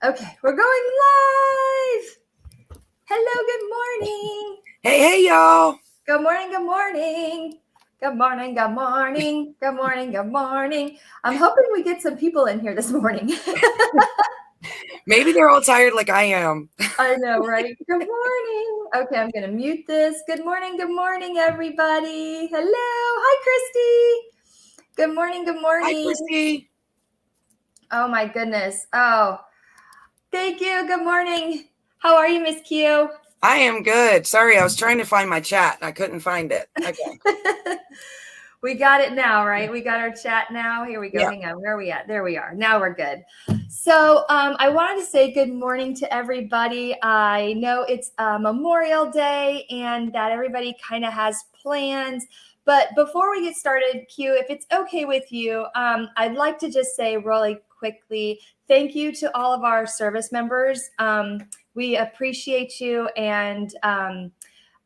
Okay, we're going live. Hello, good morning. Hey, y'all. Good morning, good morning. Good morning, good morning. Good morning, good morning. I'm hoping we get some people in here this morning. Maybe they're all tired like I am. I know, right? Good morning. Okay, I'm going to mute this. Good morning, everybody. Hello. Hi, Christy. Good morning, good Hi, morning. Crissy. Oh, my goodness. Oh, thank you. Good morning. How are you, Miss Q? I am good. Sorry, I was trying to find my chat and I couldn't find it. Okay. We got it now, right? We got our chat now. Here we go. Yeah. Hang on. Where are we at? There we are. Now we're good. So I wanted to say good morning to everybody. I know it's Memorial Day and that everybody kind of has plans. But before we get started, Q, if it's okay with you, I'd like to just say really quickly, thank you to all of our service members. We appreciate you, and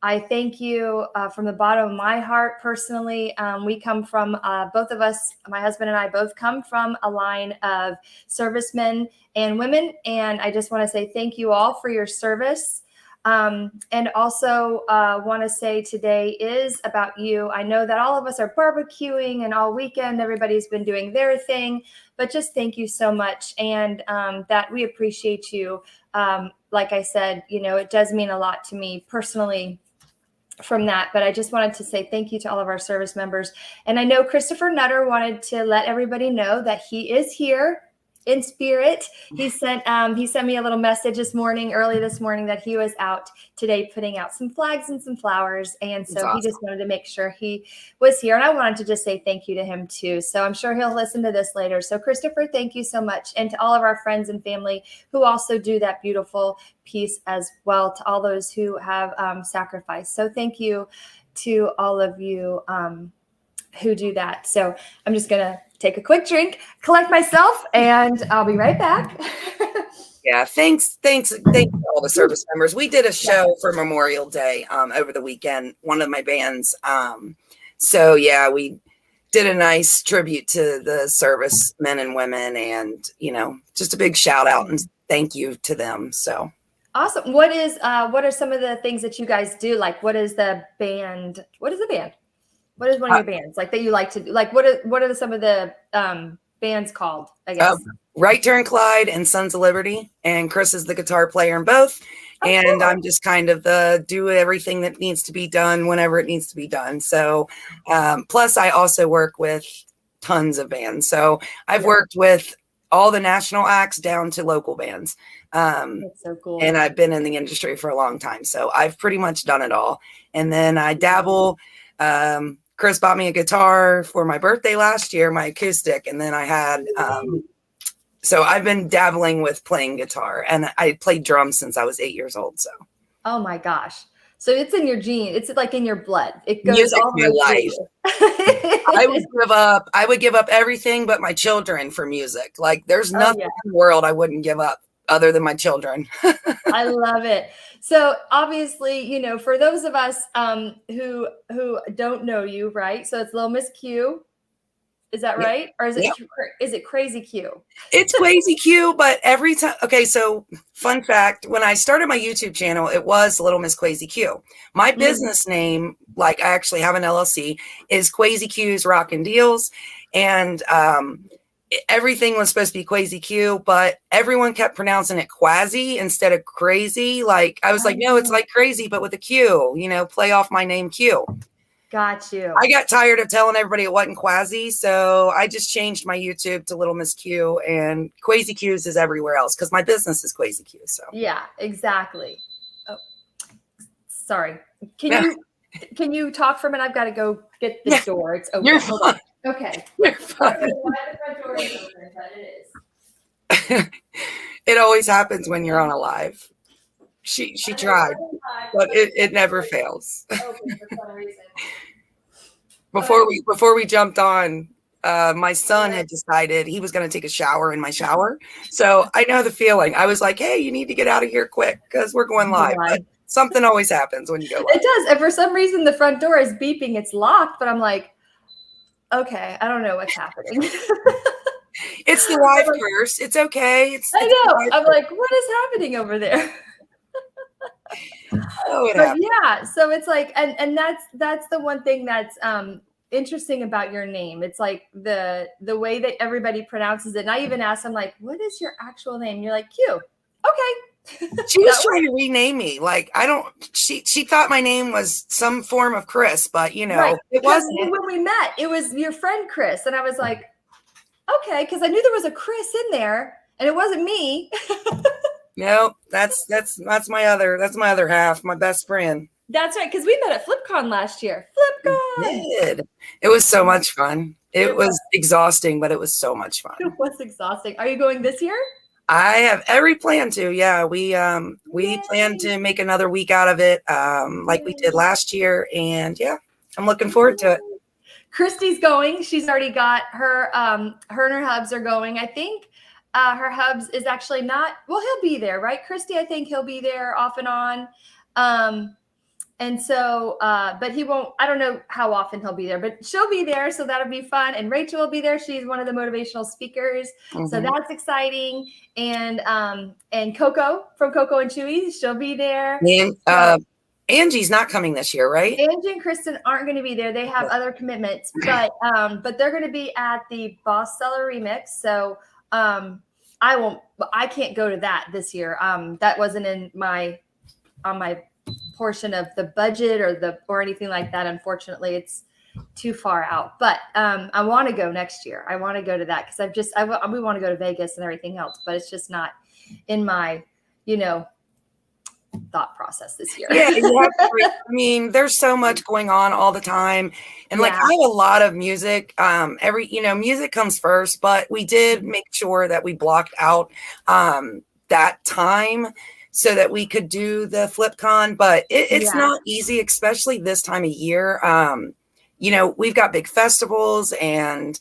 I thank you from the bottom of my heart personally. We come from, both of us, my husband and I both come from a line of servicemen and women. And I just want to say thank you all for your service. And also want to say today is about you. I know that all of us are barbecuing and all weekend, everybody's been doing their thing, but just thank you so much. And that we appreciate you. Like I said, you know, it does mean a lot to me personally from that, but I just wanted to say thank you to all of our service members. And I know Christopher Nutter wanted to let everybody know that he is here in spirit. He sent me a little message early this morning, that he was out today putting out some flags and some flowers. And so Awesome. He just wanted to make sure he was here. And I wanted to just say thank you to him too. So I'm sure he'll listen to this later. So Christopher, thank you so much. And to all of our friends and family who also do that beautiful piece as well, to all those who have sacrificed. So thank you to all of you who do that. So I'm just going to take a quick drink, collect myself, and I'll be right back. Yeah, thanks to all the service members. We did a show for Memorial Day over the weekend, one of my bands. So yeah, we did a nice tribute to the servicemen and women, and you know, just a big shout out and thank you to them. So awesome. What are some of the things that you guys do? Like, what is the band? What is the band? What is one of your bands like that you like to do? Like, what are some of the bands called, I guess? Right Turn Clyde and Sons of Liberty, and Chris is the guitar player in both. And cool. I'm just kind of do everything that needs to be done whenever it needs to be done. So plus I also work with tons of bands. So I've worked with all the national acts down to local bands. That's so cool. And I've been in the industry for a long time. So I've pretty much done it all. And then I dabble. Chris bought me a guitar for my birthday last year, my acoustic. And then I had, so I've been dabbling with playing guitar, and I played drums since I was 8 years old. So, oh my gosh. So it's in your gene. It's like in your blood. It goes all my life. I would give up everything but my children for music. Like there's nothing in the world I wouldn't give up other than my children. I love it. So obviously, you know, for those of us who don't know you, right? So it's Little Miss Q. Is that right? Or is it Crazy Q? It's Crazy Q, but every time. Okay, so fun fact, when I started my YouTube channel, it was Little Miss Crazy Q. My business name, like I actually have an LLC, is Crazy Q's Rockin' Deals. And everything was supposed to be Crazy Q, but everyone kept pronouncing it Quasi instead of Crazy. Like I was like, no, it's like Crazy, but with a Q, you know, play off my name Q. Got you. I got tired of telling everybody it wasn't Quasi, so I just changed my YouTube to Little Miss Q, and Crazy Q's is everywhere else because my business is Crazy Q. So yeah, exactly. Oh, sorry. Can you talk for a minute? I've got to go get the door. It's open. Hold on. Okay. You're fine. Why the front door is open, but it is. It always happens when you're on a live. She tried, but it never fails. Before we jumped on, my son had decided he was going to take a shower in my shower. So I know the feeling. I was like, hey, you need to get out of here quick because we're going live. But something always happens when you go live. It does. And for some reason, the front door is beeping. It's locked, but I'm like, okay, I don't know what's happening. It's the live curse. It's okay. I know. I'm like, what is happening over there? Oh, but yeah, so it's like, and that's the one thing that's interesting about your name. It's like the way that everybody pronounces it. And I even asked them, like, what is your actual name? And you're like, Q. Okay. She was trying to rename me. Like, she thought my name was some form of Chris, but Right. It wasn't. When we met, it was your friend Chris. And I was like, okay, because I knew there was a Chris in there and it wasn't me. No, that's my other half, my best friend. That's right, because we met at FlipCon last year. FlipCon! It was so much fun. It was exhausting, but it was so much fun. It was exhausting. Are you going this year? I have every plan to. Yeah, we plan to make another week out of it, like we did last year, and yeah, I'm looking forward to it. Christy's going. She's already got her. Her and her hubs are going. I think her hubs is actually not. Well, he'll be there, right, Christy? I think he'll be there off and on. And so, but he won't, I don't know how often he'll be there, but she'll be there. So that'll be fun. And Rachel will be there. She's one of the motivational speakers. Mm-hmm. So that's exciting. And Coco from Coco and Chewy, she'll be there. And Angie's not coming this year, right? Angie and Kristen aren't going to be there. They have other commitments, but they're going to be at the Boss Seller Remix. So I can't go to that this year. That wasn't on my portion of the budget or anything like that. Unfortunately, it's too far out, but I want to go next year. I want to go to that because we want to go to Vegas and everything else, but it's just not in my, thought process this year. Yeah, I mean, there's so much going on all the time. And like, I have a lot of music, music comes first, but we did make sure that we blocked out that time so that we could do the FlipCon, but it's not easy, especially this time of year. We've got big festivals and,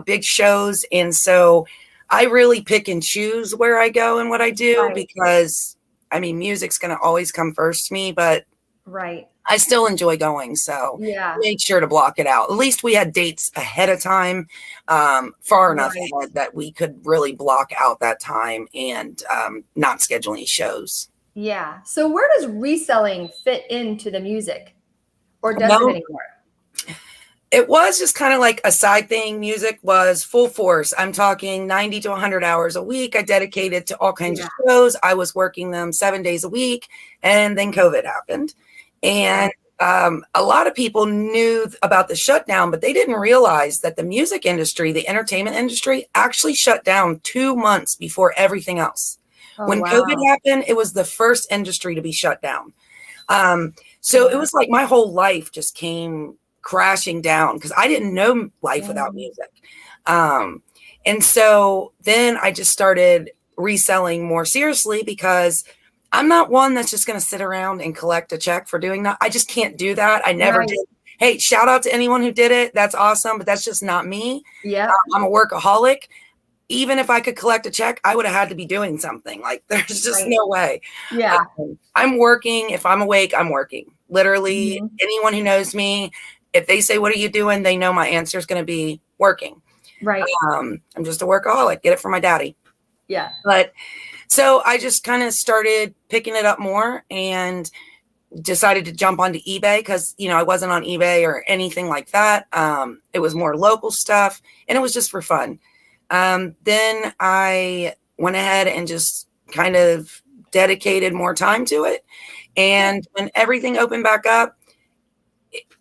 big shows. And so I really pick and choose where I go and what I do because music's going to always come first to me, but I still enjoy going. So make sure to block it out. At least we had dates ahead of time, far enough ahead that we could really block out that time and not schedule any shows. Yeah. So where does reselling fit into the music, or does it anymore? It was just kind of like a side thing. Music was full force. I'm talking 90 to 100 hours a week. I dedicated to all kinds of shows. I was working them 7 days a week, and then COVID happened. And a lot of people knew about the shutdown, but they didn't realize that the music industry, the entertainment industry, actually shut down 2 months before everything else. When COVID happened, it was the first industry to be shut down. So it was like my whole life just came crashing down because I didn't know life without music. And so then I just started reselling more seriously because I'm not one that's just going to sit around and collect a check for doing that. I just can't do that. I never did. Hey, shout out to anyone who did it. That's awesome. But that's just not me. Yeah. I'm a workaholic. Even if I could collect a check, I would have had to be doing something. Like there's just no way. Yeah. I'm working. If I'm awake, I'm working. Literally anyone who knows me, if they say, what are you doing? They know my answer is going to be working. Right. I'm just a workaholic. Get it from my daddy. Yeah. But so I just kind of started picking it up more and decided to jump onto eBay because, I wasn't on eBay or anything like that. It was more local stuff and it was just for fun. Then I went ahead and just kind of dedicated more time to it. And when everything opened back up,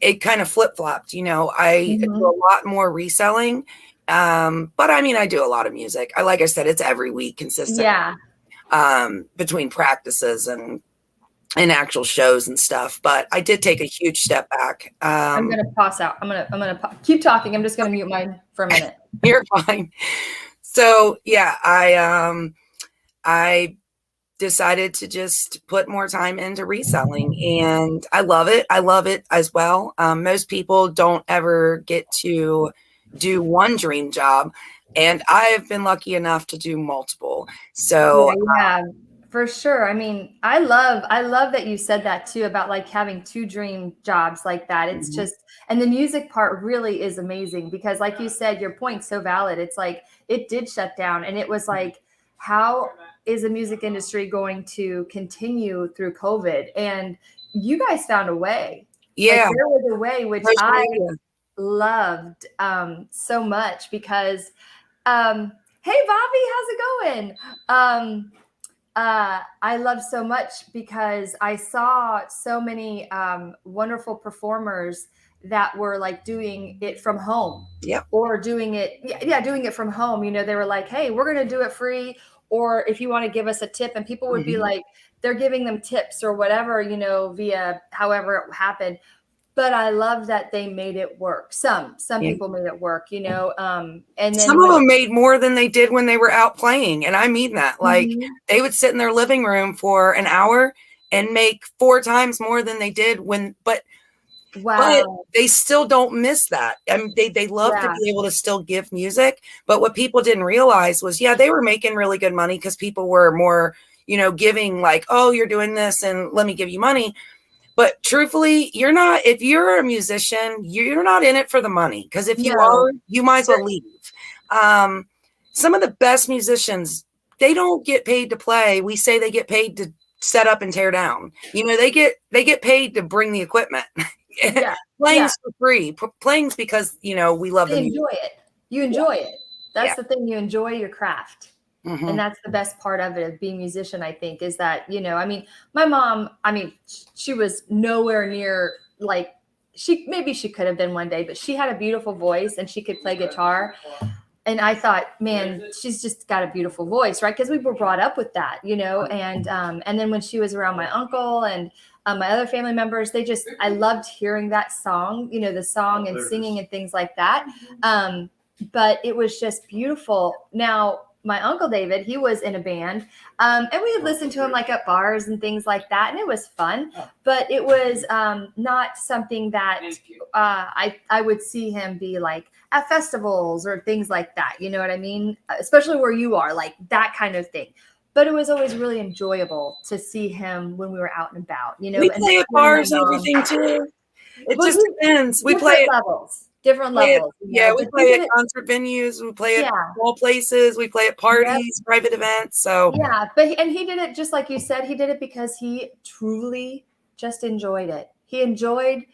it kind of flip-flopped. I do a lot more reselling. But I do a lot of music. Like I said, it's every week consistent. Yeah. Between practices and actual shows and stuff. But I did take a huge step back. I'm going to pause out. I'm going to keep talking. I'm just going to mute mine for a minute. You're fine. So yeah, I decided to just put more time into reselling and I love it. I love it as well. Most people don't ever get to do one dream job and I've been lucky enough to do multiple. So For sure. I mean, I love that you said that too about like having two dream jobs like that. It's Mhm. just, and the music part really is amazing because like you said, your point's so valid. It's like it did shut down and it was like, how is the music industry going to continue through COVID? And you guys found a way. Like Yeah, there was a way which social I media. loved so much because hey Bobby, how's it going? I love so much because I saw so many wonderful performers that were like doing it from home Yep. or doing it, yeah, doing it from home. You know, they were like, hey, we're going to do it free. Or if you want to give us a tip, and people would be Mhm. like, they're giving them tips or whatever, you know, via however it happened. But I love that they made it work. Some Yeah. people made it work, you know. And Some then of when, them made more than they did when they were out playing, and I mean that. Like, Mhm. they would sit in their living room for an hour and make 4 times more than they did when but Wow, they still don't miss that. I mean, they love to yeah, be able to still give music, but what people didn't realize was, yeah, they were making really good money because people were more, giving like, oh, you're doing this and let me give you money. But truthfully, you're not, if you're a musician, you're not in it for the money. Because if you no, are, you might as well leave. Um, some of the best musicians, they don't get paid to play. We say they get paid to set up and tear down. They get paid to bring the equipment. yeah, yeah. Playing's for free. Playing's because we love the They music. enjoy it. You Yeah, enjoy it. yeah. That's the thing. You enjoy your craft. And Hmm. that's the best part of it of being a musician, I think, is that, you know, I mean, my mom, I mean, she was nowhere near like maybe she could have been one day, but she had a beautiful voice and she could play guitar. And I thought, man, she's just got a beautiful voice, right? Because we were brought up with that, you know. And then when she was around my uncle and my other family members, I loved hearing that song, you know, the song and singing and things like that. But it was just beautiful. Now, my uncle David, he was in a band, and we would listen to him like at bars and things like that, and it was fun. But it was not something that I would see him be like at festivals or things like that. You know what I mean? Especially where you are, like that kind of thing. But it was always really enjoyable to see him when we were out and about, you know, We and play at hearing my bars and mom. everything too. It Well, just depends. We play different it. levels, different Play it. levels, you Yeah, know. we But you play did at it, concert venues. We play at yeah. small places. We play at Yep. parties, private events. So Yeah, but and he did it just like you said. He did it because he truly just enjoyed it. He enjoyed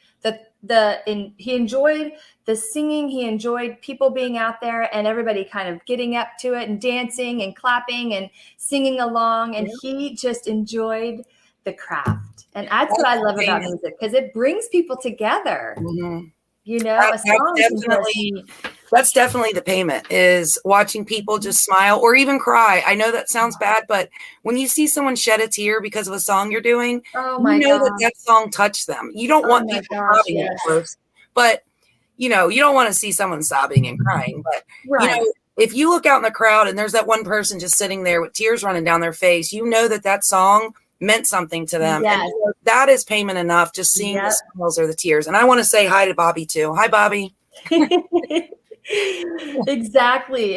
he enjoyed the singing. He enjoyed people being out there and everybody kind of getting up to it and dancing and clapping and singing along. And yeah, he just enjoyed the craft. And that's what that's I the love about payment. music because it brings people together. Mhm. You know, That, a that's song can just definitely that's definitely the payment, is watching people just smile or even cry. I know that sounds bad, but when you see someone shed a tear because of a song you're doing, oh you my know that gosh. that song touched them. You don't Oh want my people gosh, sobbing, of yes. course, but you don't want to see someone sobbing and crying. But Right. if you look out in the crowd and there's that one person just sitting there with tears running down their face, you know that that song meant something to them, and Yes. that is payment enough. Just seeing the Yep. smiles or the tears. And I want to say hi to Bobby too. Hi, Bobby. Exactly.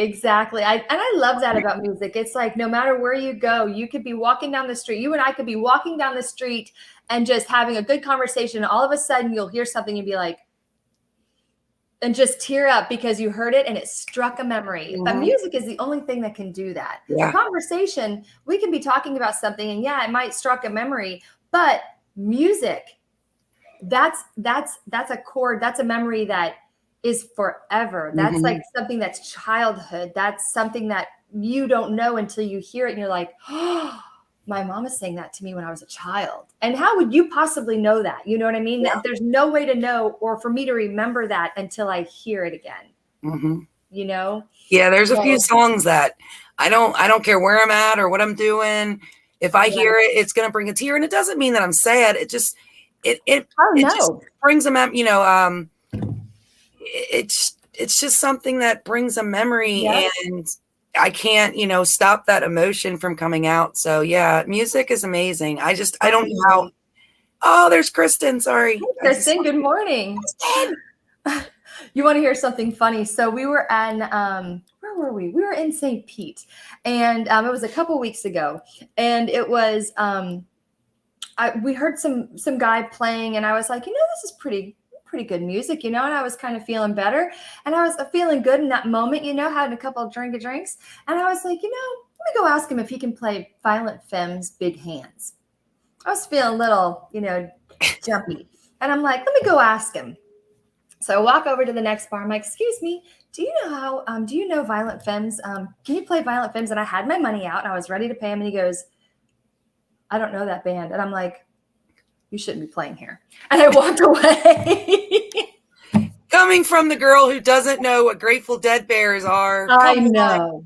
I love that about music. It's like no matter where you go, you could be walking down the street. You and I could be walking down the street and just having a good conversation. And all of a sudden you'll hear something and be like, and just tear up because you heard it and it struck a memory. But Mhm. music is the only thing that can do that. A Yeah. conversation, we can be talking about something and yeah, it might struck a memory, but music, that's a chord, that's a memory that is forever. That's like Mhm. something that's childhood. That's something that you don't know until you hear it and you're like, oh, my mama sang that to me when I was a child. And how would you possibly know that? You know what I mean? Yeah. There's no way to know or for me to remember that until I hear it again, Mhm. you know? Yeah, there's a few So, songs that I don't care where I'm at or what I'm doing. If I yeah. hear it, it's gonna bring a tear. And it doesn't mean that I'm sad. It just it it Oh, it just no. brings them up, it's just something that brings a memory, Yep. and I can't, stop that emotion from coming out. So yeah, music is amazing. I I don't know how. agree. Oh, there's Kristen. Sorry. Hey, I just Kristen, good morning. Kristen. You want to hear something funny? So we were where were we? We were in St. Pete, and it was a couple weeks ago, and it was we heard some guy playing, and I was like, this is pretty good music, and I was kind of feeling better, and I was feeling good in that moment, having a couple of drinks, and I was like, let me go ask him if he can play Violent Femmes' Big Hands. I was feeling a little, jumpy, and I'm like, let me go ask him. So I walk over to the next bar. I'm like, excuse me, do you know Violent Femmes? Can you play Violent Femmes? And I had my money out and I was ready to pay him. And he goes, I don't know that band. And I'm like, you shouldn't be playing here. And I walked away. Coming from the girl who doesn't know what Grateful Dead bears are. I know.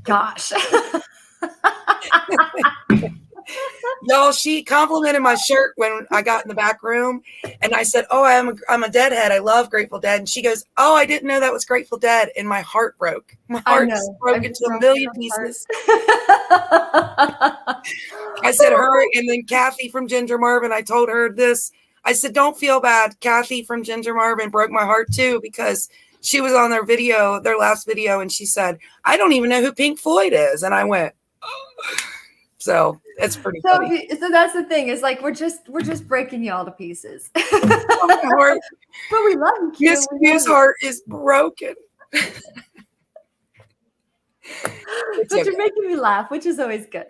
Gosh. Y'all, she complimented my shirt when I got in the back room, and I said, "Oh, I'm a Deadhead. I love Grateful Dead." And she goes, "Oh, I didn't know that was Grateful Dead," and my heart broke. My heart just broke into a million pieces. I said her, and then Kathy from Ginger Marvin. I told her this. I said, "Don't feel bad." Kathy from Ginger Marvin broke my heart too because she was on their last video, and she said, "I don't even know who Pink Floyd is," and I went, "Oh." So it's pretty funny. So that's the thing, is like we're just breaking you all to pieces. But we love you. Miss Q's heart is broken. But you're making me laugh, which is always good.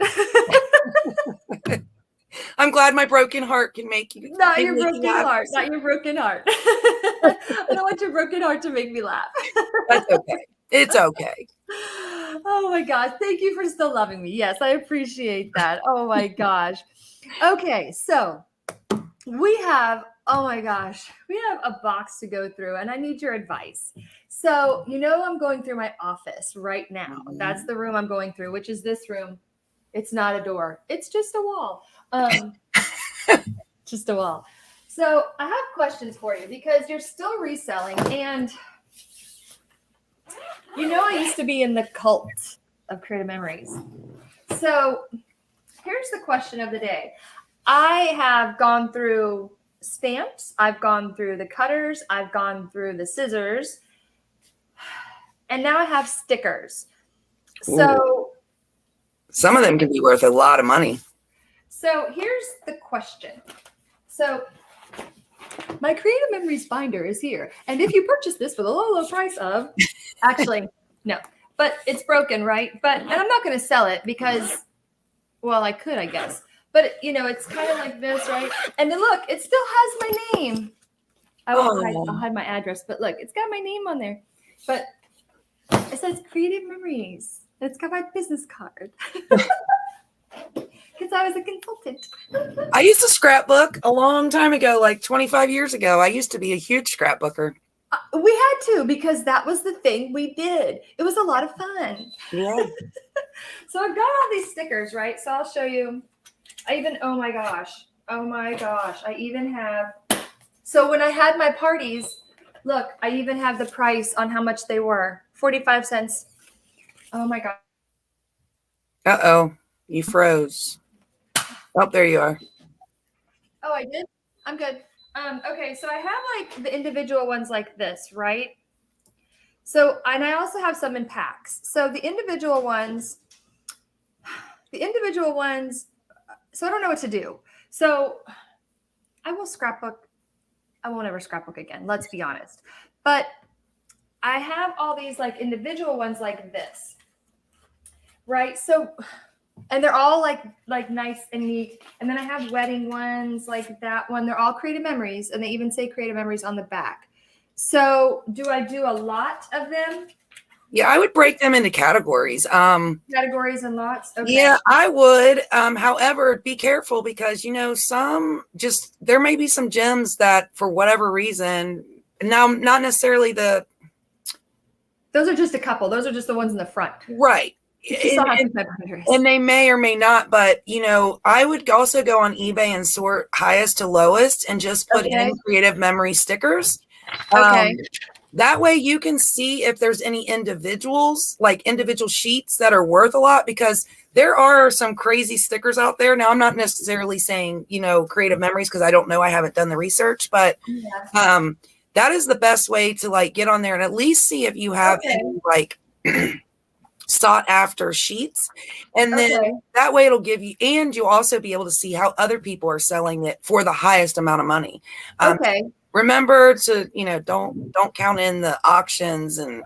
I'm glad my broken heart can make you. Not your broken heart. Not your broken heart. I don't want your broken heart to make me laugh. That's okay. It's okay. Oh my gosh. Thank you for still loving me. Yes, I appreciate that. Oh my gosh. Okay, so we have a box to go through, and I need your advice. So, I'm going through my office right now. Mm-hmm. That's the room I'm going through, which is this room. It's not a door. It's just a wall. Just a wall. So I have questions for you because you're still reselling, and I used to be in the cult of Creative Memories. So here's the question of the day. I have gone through stamps. I've gone through the cutters. I've gone through the scissors. And now I have stickers. So some of them can be worth a lot of money. So here's the question. So my Creative Memories binder is here. And if you purchase this for the low price of, actually, no, but it's broken, right? And I'm not going to sell it because, well, I could, I guess. But, it's kind of like this, right? And then look, it still has my name. I'll hide my address, but look, it's got my name on there. But it says Creative Memories. It's got my business card. Because I was a consultant. I used to scrapbook a long time ago, like 25 years ago. I used to be a huge scrapbooker. We had to, because that was the thing we did. It was a lot of fun. Yeah. So I've got all these stickers, right? So I'll show you. Oh my gosh. I even have, so when I had my parties, look, I even have the price on how much they were. 45 cents. Oh my God. Uh-oh. You froze. Oh, there you are. Oh, I did? I'm good. Okay, so I have like the individual ones like this, right? So, and I also have some in packs. So the individual ones, so I don't know what to do. So I will scrapbook. I won't ever scrapbook again. Let's be honest. But I have all these like individual ones like this, right? So, and they're all like nice and neat. And then I have wedding ones like that one. They're all Creative Memories, and they even say Creative Memories on the back. So do I do a lot of them? Yeah, I would break them into categories. Categories and lots? Okay. Yeah, I would. However, be careful because, there may be some gems that for whatever reason, now, not necessarily those are just a couple. Those are just the ones in the front. Right. And they may or may not, but I would also go on eBay and sort highest to lowest and just put in Creative Memory stickers. Okay. That way you can see if there's any individuals, like individual sheets that are worth a lot, because there are some crazy stickers out there. Now, I'm not necessarily saying, Creative Memories, because I don't know. I haven't done the research, but that is the best way to like get on there and at least see if you have any like sought after sheets. And then Okay. that way it'll give you, and you'll also be able to see how other people are selling it for the highest amount of money. Okay. Remember to, don't count in the auctions, and,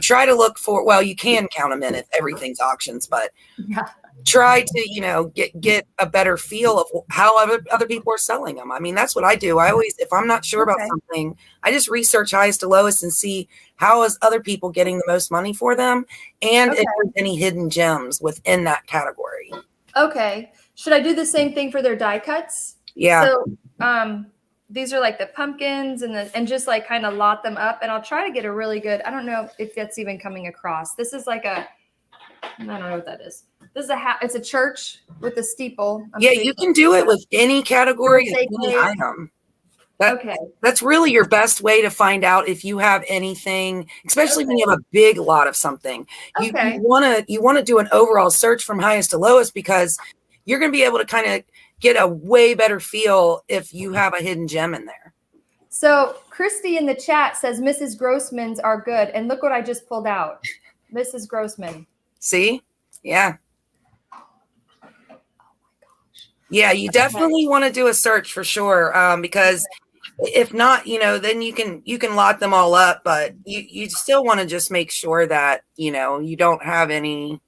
try to look for, well, you can count them in if everything's auctions, but Yeah. try to, get a better feel of how other people are selling them. I mean, that's what I do. I always, if I'm not sure about Okay. something, I just research highest to lowest and see how is other people getting the most money for them, and if Okay. there's any hidden gems within that category. Okay. Should I do the same thing for their die cuts? Yeah. So, these are like the pumpkins and just like kind of lot them up, and I'll try to get a really good, I don't know if that's even coming across. This is like I don't know what that is. This is it's a church with a steeple. You can do it with any category, any item. Okay. That's really your best way to find out if you have anything, especially when you have a big lot of something. You want to do an overall search from highest to lowest, because you're going to be able to kind of get a way better feel if you have a hidden gem in there. So Christy in the chat says Mrs. Grossman's are good, and look what I just pulled out. Mrs. Grossman. See? Yeah. Yeah, you definitely want to do a search for sure, because if not, then you can lot them all up, but you still want to just make sure that, you don't have any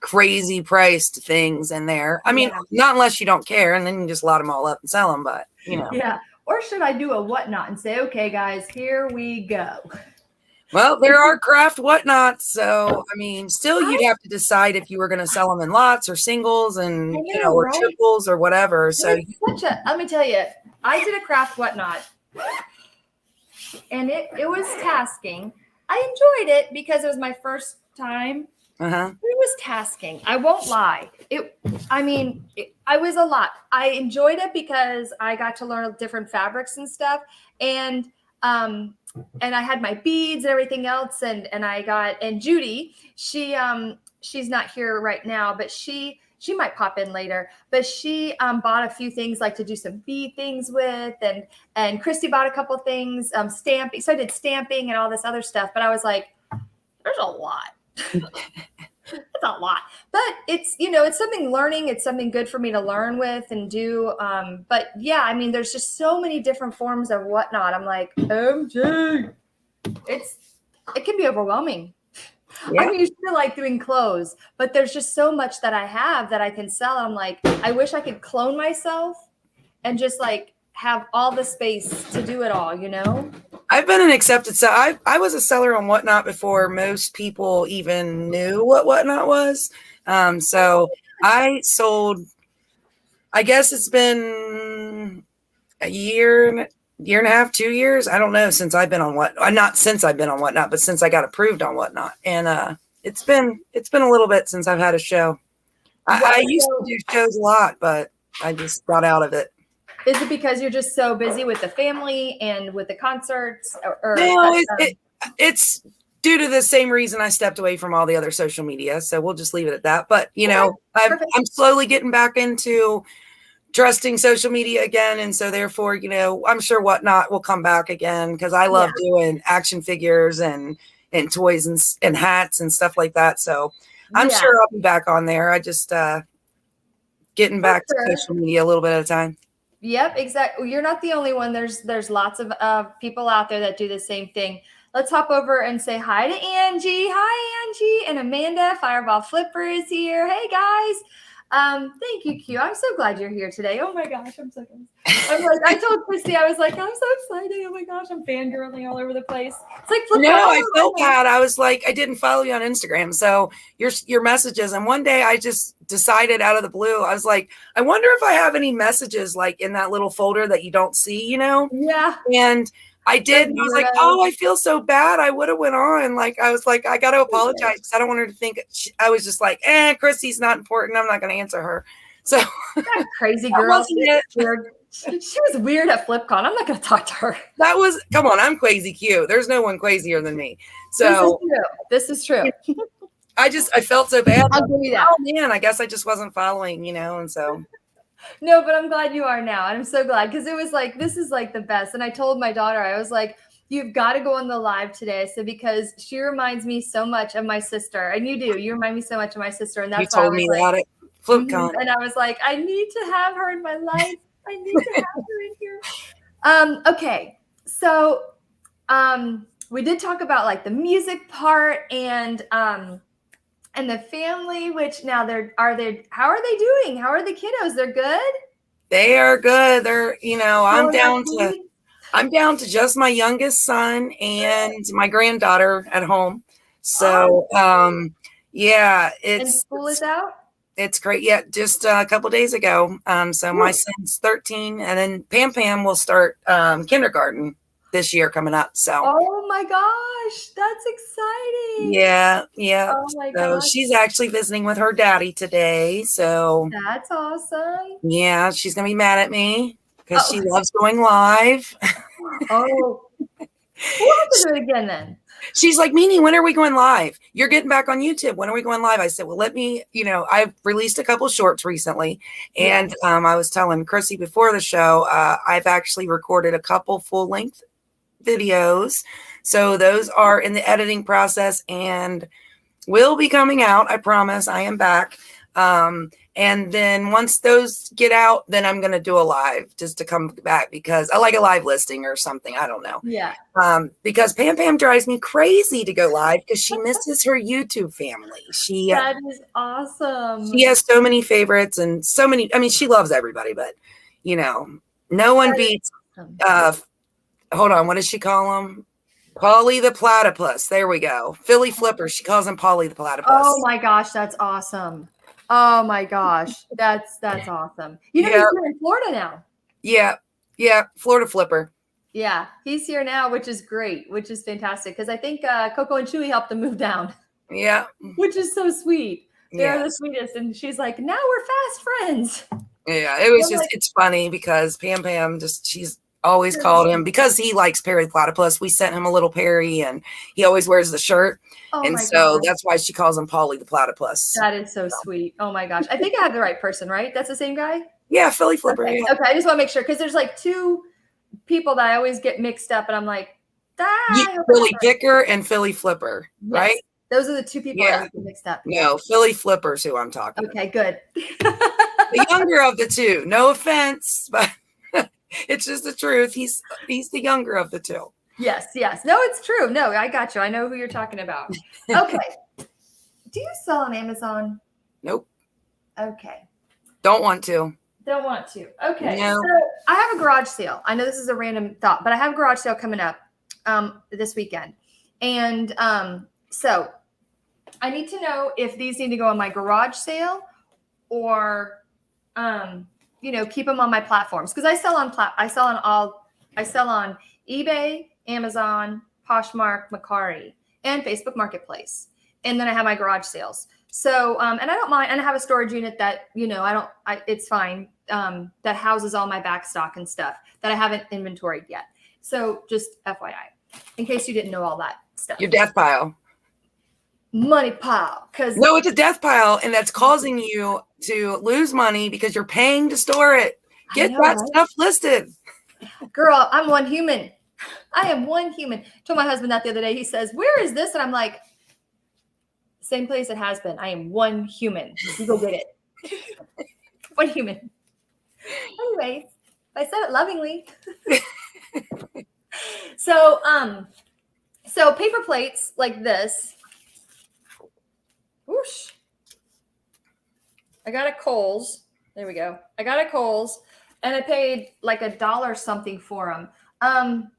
crazy priced things in there. I mean, not unless you don't care, and then you just lot them all up and sell them, but, Yeah. Or should I do a whatnot and say, okay, guys, here we go. Well, there are craft whatnots, so I mean, still you'd have to decide if you were going to sell them in lots or singles, and or triples or whatever. So let me tell you, I did a craft whatnot, and it was tasking. I enjoyed it because it was my first time. It was tasking. I won't lie. I was a lot. I enjoyed it because I got to learn different fabrics and stuff, and I had my beads and everything else, and Judy, she's not here right now, but she might pop in later, but she bought a few things like to do some bead things with, and Christy bought a couple things, stamping. So I did stamping and all this other stuff, but I was like, there's a lot. It's a lot, but it's, it's something learning. It's something good for me to learn with and do. But yeah, I mean, there's just so many different forms of whatnot. I'm like, OMG, it can be overwhelming. Yeah. I'm used to like doing clothes, but there's just so much that I have that I can sell. I'm like, I wish I could clone myself and just like have all the space to do it all, I've been an accepted seller. I was a seller on Whatnot before most people even knew what Whatnot was. So I sold, I guess it's been a year and a half, 2 years. I don't know, since I've been on not since I've been on Whatnot, but since I got approved on Whatnot. And it's been a little bit since I've had a show. I used to do shows a lot, but I just got out of it. Is it because you're just so busy with the family and with the concerts? No, it's due to the same reason I stepped away from all the other social media. So we'll just leave it at that. But, I'm slowly getting back into trusting social media again. And so therefore, I'm sure Whatnot will come back again, because I love doing action figures and toys and hats and stuff like that. So I'm sure I'll be back on there. I just getting back to social media a little bit at a time. Yep, exactly. You're not the only one. There's lots of people out there that do the same thing. Let's hop over and say hi to Angie. Hi, Angie. And Amanda, Fireball Flipper is here. Hey, guys. Thank you, Q. I'm so glad you're here today. Oh, my gosh. I'm like, I told Christy, I was like, I'm so excited. Oh, my gosh. I'm fangirling all over the place. It's like, I felt bad. I was like, I didn't follow you on Instagram. So your messages. And one day I just decided out of the blue, I was like, I wonder if I have any messages like in that little folder that you don't see, Yeah. And I did. And I was like, oh, I feel so bad. I would have went on. Like, I was like, I got to apologize because I don't want her to think. I was just like, Chrissy's not important. I'm not going to answer her. So that crazy girl. She was weird at FlipCon. I'm not going to talk to her. Come on. I'm crazy cute. There's no one crazier than me. So this is true. I felt so bad. I'll give you that. Oh man, I guess I just wasn't following, and so. No, but I'm glad you are now. And I'm so glad, because it was like, this is like the best. And I told my daughter, I was like, you've got to go on the live today. So because she reminds me so much of my sister, and you do, you remind me so much of my sister, and that's You why I told was me like, about it. FloatCon. and I was like, I need to have her in my life. I need to have her in here. Okay, so we did talk about like the music part and the family, which now how are they doing? How are the kiddos? They're good? They are good. They're, Oh, that's I'm down to just my youngest son and my granddaughter at home. So, yeah, and school is out? it's great. Yeah, just a couple days ago. So my son's 13, and then Pam will start kindergarten this year coming up. So, oh my gosh, that's exciting. yeah. Oh my So gosh, she's actually visiting with her daddy today. So, that's awesome. yeah, she's gonna be mad at me because she loves going live. Oh, we'll have to do it again then. She's like, Mimi, when are we going live? You're getting back on YouTube. When are we going live? I said, well, let me, I've released a couple shorts recently. And I was telling Crissy before the show, I've actually recorded a couple full length videos. So those are in the editing process and will be coming out. I promise. I am back. And then once those get out, then I'm going to do a live just to come back because I like a live listing or something. I don't know. Yeah. Because Pam drives me crazy to go live because she misses her YouTube family. That is awesome. She has so many favorites and so many. I mean, she loves everybody, but no one beats. Hold on, what does she call him? Polly the platypus. There we go. Philly Flipper. She calls him Polly the platypus. Oh my gosh, that's awesome. Oh my gosh, that's awesome. He's here in Florida now. Yeah, Florida Flipper. Yeah, he's here now, which is great, which is fantastic because I think Coco and Chewy helped him move down. Yeah, which is so sweet. They're the sweetest, and she's like, now we're fast friends. Yeah, it was just it's funny because Pam she's always called him because he likes Perry the platypus. We sent him a little Perry, and he always wears the shirt. And so that's why she calls him Polly the platypus. That is so sweet. Oh my gosh. I think I have the right person, right? That's the same guy? Yeah, Philly Flipper. Okay, yeah. Okay. I just want to make sure because there's like two people that I always get mixed up, and I'm like, Philly Picker and Philly Flipper, right? Those are the two people I get mixed up. No, Philly Flipper's who I'm talking about. Okay, good. The younger of the two. No offense, but it's just the truth. He's the younger of the two. Yes. No, it's true. No, I got you. I know who you're talking about. Okay. Do you sell on Amazon? Nope. Okay. Don't want to. Okay. No. So I have a garage sale. I know this is a random thought, but I have a garage sale coming up this weekend. And so I need to know if these need to go on my garage sale or keep them on my platforms because I sell on eBay, Amazon, Poshmark, Mercari, and Facebook Marketplace. And then I have my garage sales. So, and I don't mind, and I have a storage unit that, it's fine, that houses all my back stock and stuff that I haven't inventoried yet. So just FYI, in case you didn't know all that stuff. Your death pile. Money pile. No, it's a death pile, and that's causing you to lose money because you're paying to store it. Get stuff listed. Girl, I'm one human. I am one human. I told my husband that the other day. He says, where is this? And I'm like, same place it has been. I am one human. You go get it. One human. Anyway, I said it lovingly. So paper plates like this. Whoosh. I got a Kohl's. There we go. I got a Kohl's and I paid like $1 something for them.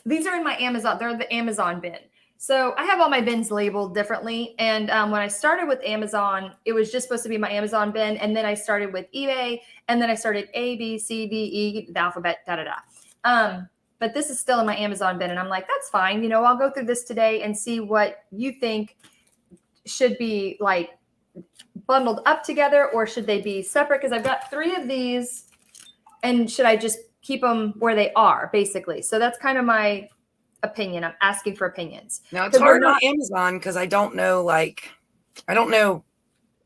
These are in my Amazon. They're the Amazon bin. So I have all my bins labeled differently. And when I started with Amazon, it was just supposed to be my Amazon bin. And then I started with eBay. And then I started A, B, C, D, E, the alphabet, but this is still in my Amazon bin. And I'm like, that's fine. I'll go through this today and see what you think should be like bundled up together or should they be separate? Because I've got 3 of these. And should I just keep them where they are, basically? So that's kind of my opinion. I'm asking for opinions. Now it's hard on Amazon because I don't know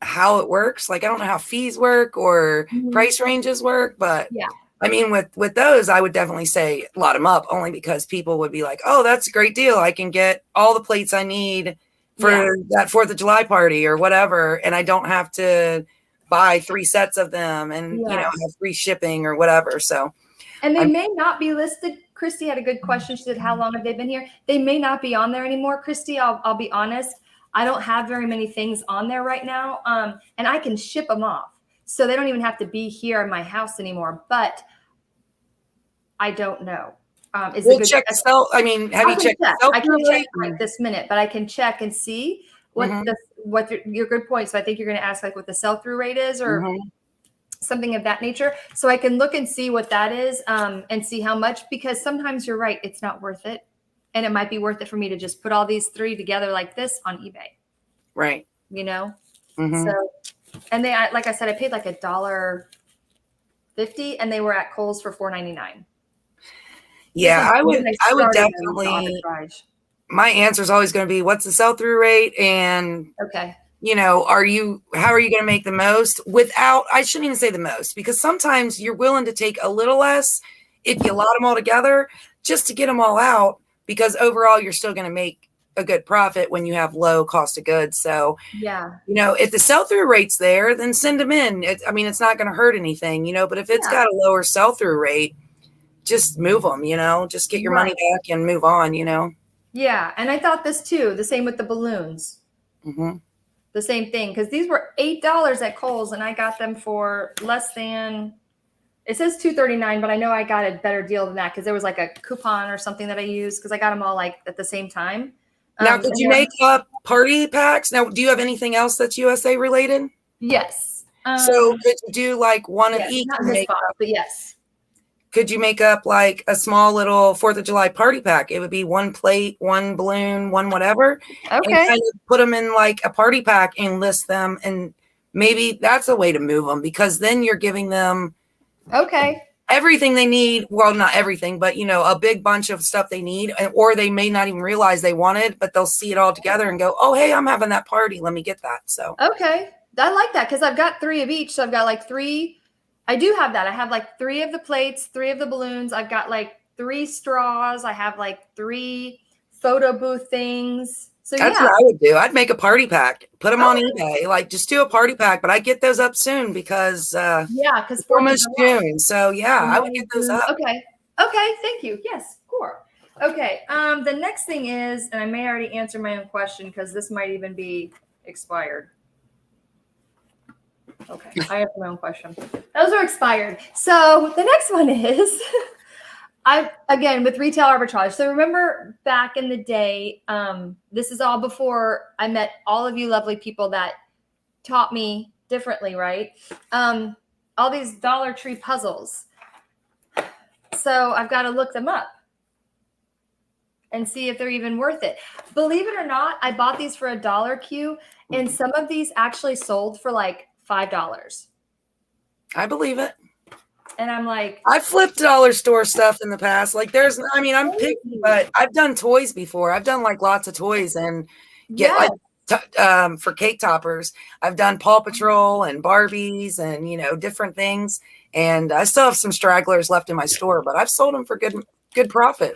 how it works. Like I don't know how fees work or price ranges work, but I mean, with those, I would definitely say lot them up, only because people would be like, "Oh, that's a great deal. I can get all the plates I need for that 4th of July party or whatever, and I don't have to buy 3 sets of them and have free shipping or whatever." So, and they may not be listed. Christy had a good question. She said, "How long have they been here?" They may not be on there anymore, Christy. I'll be honest. I don't have very many things on there right now, and I can ship them off, so they don't even have to be here in my house anymore. But I don't know. We'll check I mean, have you checked? I can't check right this minute, but I can check and see what your good point. So I think you're going to ask like what the sell-through rate is, or something of that nature. So I can look and see what that is, and see how much, because sometimes you're right, it's not worth it, and it might be worth it for me to just put all these 3 together like this on eBay. Right. So, and they, like I said, I paid like $1.50, and they were at Kohl's for $4.99. Yeah, I would definitely. My answer is always going to be, what's the sell-through rate? And how are you going to make the most without, I shouldn't even say the most, because sometimes you're willing to take a little less if you lot them all together just to get them all out, because overall you're still going to make a good profit when you have low cost of goods. So, if the sell-through rate's there, then send them in. It's not going to hurt anything, but if it's got a lower sell-through rate, just move them, just get your money back and move on, Yeah. And I thought this too, the same with the balloons, the same thing. Because these were $8 at Kohl's, and I got them for less than, it says $2.39, but I know I got a better deal than that, because there was like a coupon or something that I used, because I got them all like at the same time. Now, could you make up party packs? Now, do you have anything else that's USA related? Yes. So could you do like one of each? Not this box, but yes. Could you make up like a small little 4th of July party pack? It would be 1 plate, 1 balloon, 1 whatever. And kind of put them in like a party pack and list them. And maybe that's a way to move them, because then you're giving them everything they need. Well, not everything, but a big bunch of stuff they need, or they may not even realize they want it, but they'll see it all together and go, "Oh, hey, I'm having that party. Let me get that." So, I like that, because I've got 3 of each. So I've got like 3. I do have that. I have like 3 of the plates, 3 of the balloons. I've got like 3 straws. I have like 3 photo booth things. So that's what I would do. I'd make a party pack, put them on eBay, like just do a party pack. But I get those up soon, because because almost June. So I would get those up. Okay. Thank you. Yes, sure. Okay. The next thing is, and I may already answer my own question, because this might even be expired. Okay, I have my own question. Those are expired. So the next one is, again with retail arbitrage. So remember back in the day, this is all before I met all of you lovely people that taught me differently, right? All these Dollar Tree puzzles. So I've got to look them up and see if they're even worth it. Believe it or not, I bought these for $1 and some of these actually sold for like $5. I believe it. And I'm like, I've flipped dollar store stuff in the past. Like I'm picky, but I've done toys before. I've done like lots of toys and for cake toppers. I've done Paw Patrol and Barbies and, different things. And I still have some stragglers left in my store, but I've sold them for good profit.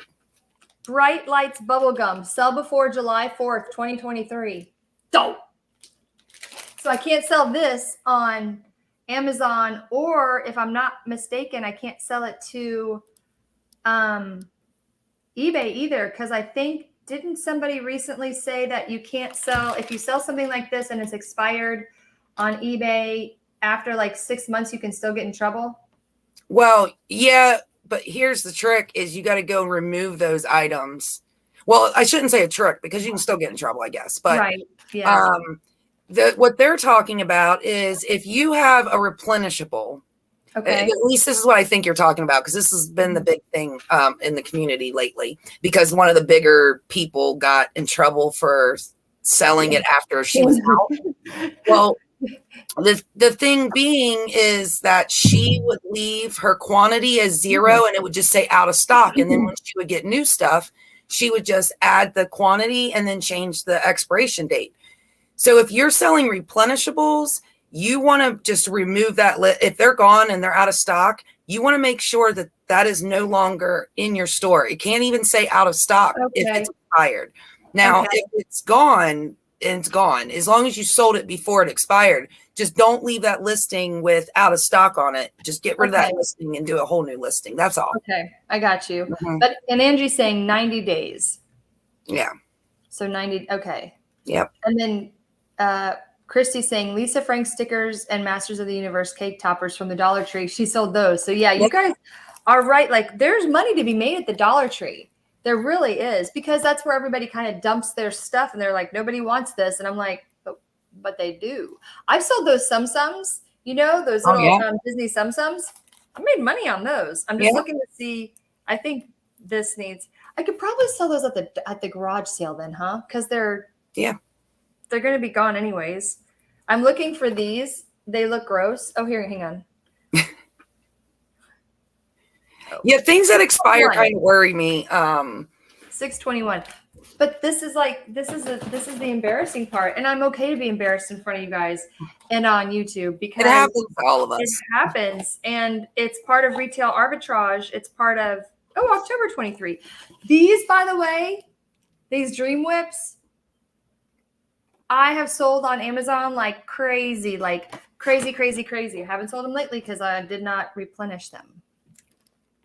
Bright Lights Bubblegum, sell before July 4th, 2023. Dope. So I can't sell this on Amazon, or if I'm not mistaken, I can't sell it to eBay either, because I think, didn't somebody recently say that you can't sell, if you sell something like this and it's expired on eBay after like 6 months, you can still get in trouble? Well, yeah, but here's the trick is you got to go remove those items. Well, I shouldn't say a trick, because you can still get in trouble, I guess. But what they're talking about is if you have a replenishable, at least this is what I think you're talking about, because this has been the big thing in the community lately, because one of the bigger people got in trouble for selling it after she was out. Well, the thing being is that she would leave her quantity as 0 and it would just say out of stock. And then when she would get new stuff, she would just add the quantity and then change the expiration date. So if you're selling replenishables, you want to just remove that. If they're gone and they're out of stock, you want to make sure that that is no longer in your store. It can't even say out of stock if it's expired. Now, if it's gone, it's gone. As long as you sold it before it expired, just don't leave that listing with out of stock on it. Just get rid of that listing and do a whole new listing. That's all. Okay, I got you. But and Angie's saying 90 days. Yeah. So 90. Okay. Yep. And then Christy's saying Lisa Frank stickers and Masters of the Universe cake toppers from the Dollar Tree. She sold those. So yeah, you guys are right. Like there's money to be made at the Dollar Tree. There really is, because that's where everybody kind of dumps their stuff and they're like, nobody wants this. And I'm like, but they do. I've sold those Sums, you know, those little Disney Sums. I made money on those. I'm just looking to see. I think this needs, I could probably sell those at the garage sale then, huh? Because they're going to be gone anyways. I'm looking for these. They look gross. Oh, here, hang on. Yeah, things that expire kind of worry me. 621. But this is the embarrassing part, and I'm okay to be embarrassed in front of you guys and on YouTube because it happens to all of us. It happens, and it's part of retail arbitrage. It's part of October 23. These, by the way, these Dream Whips, I have sold on Amazon like crazy, crazy. I haven't sold them lately because I did not replenish them.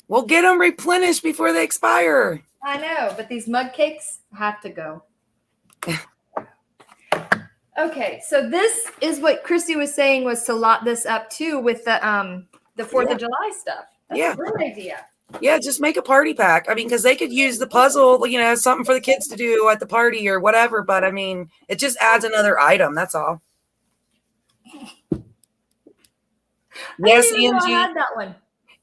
Well, get them replenished before they expire. I know, but these mug cakes have to go. Okay, so this is what Crissy was saying, was to lot this up too with the 4th of July stuff. That's a great idea. Yeah, just make a party pack. I mean, because they could use the puzzle, you know, something for the kids to do at the party or whatever. But I mean, it just adds another item. That's all. Yes, Angie. I had that one.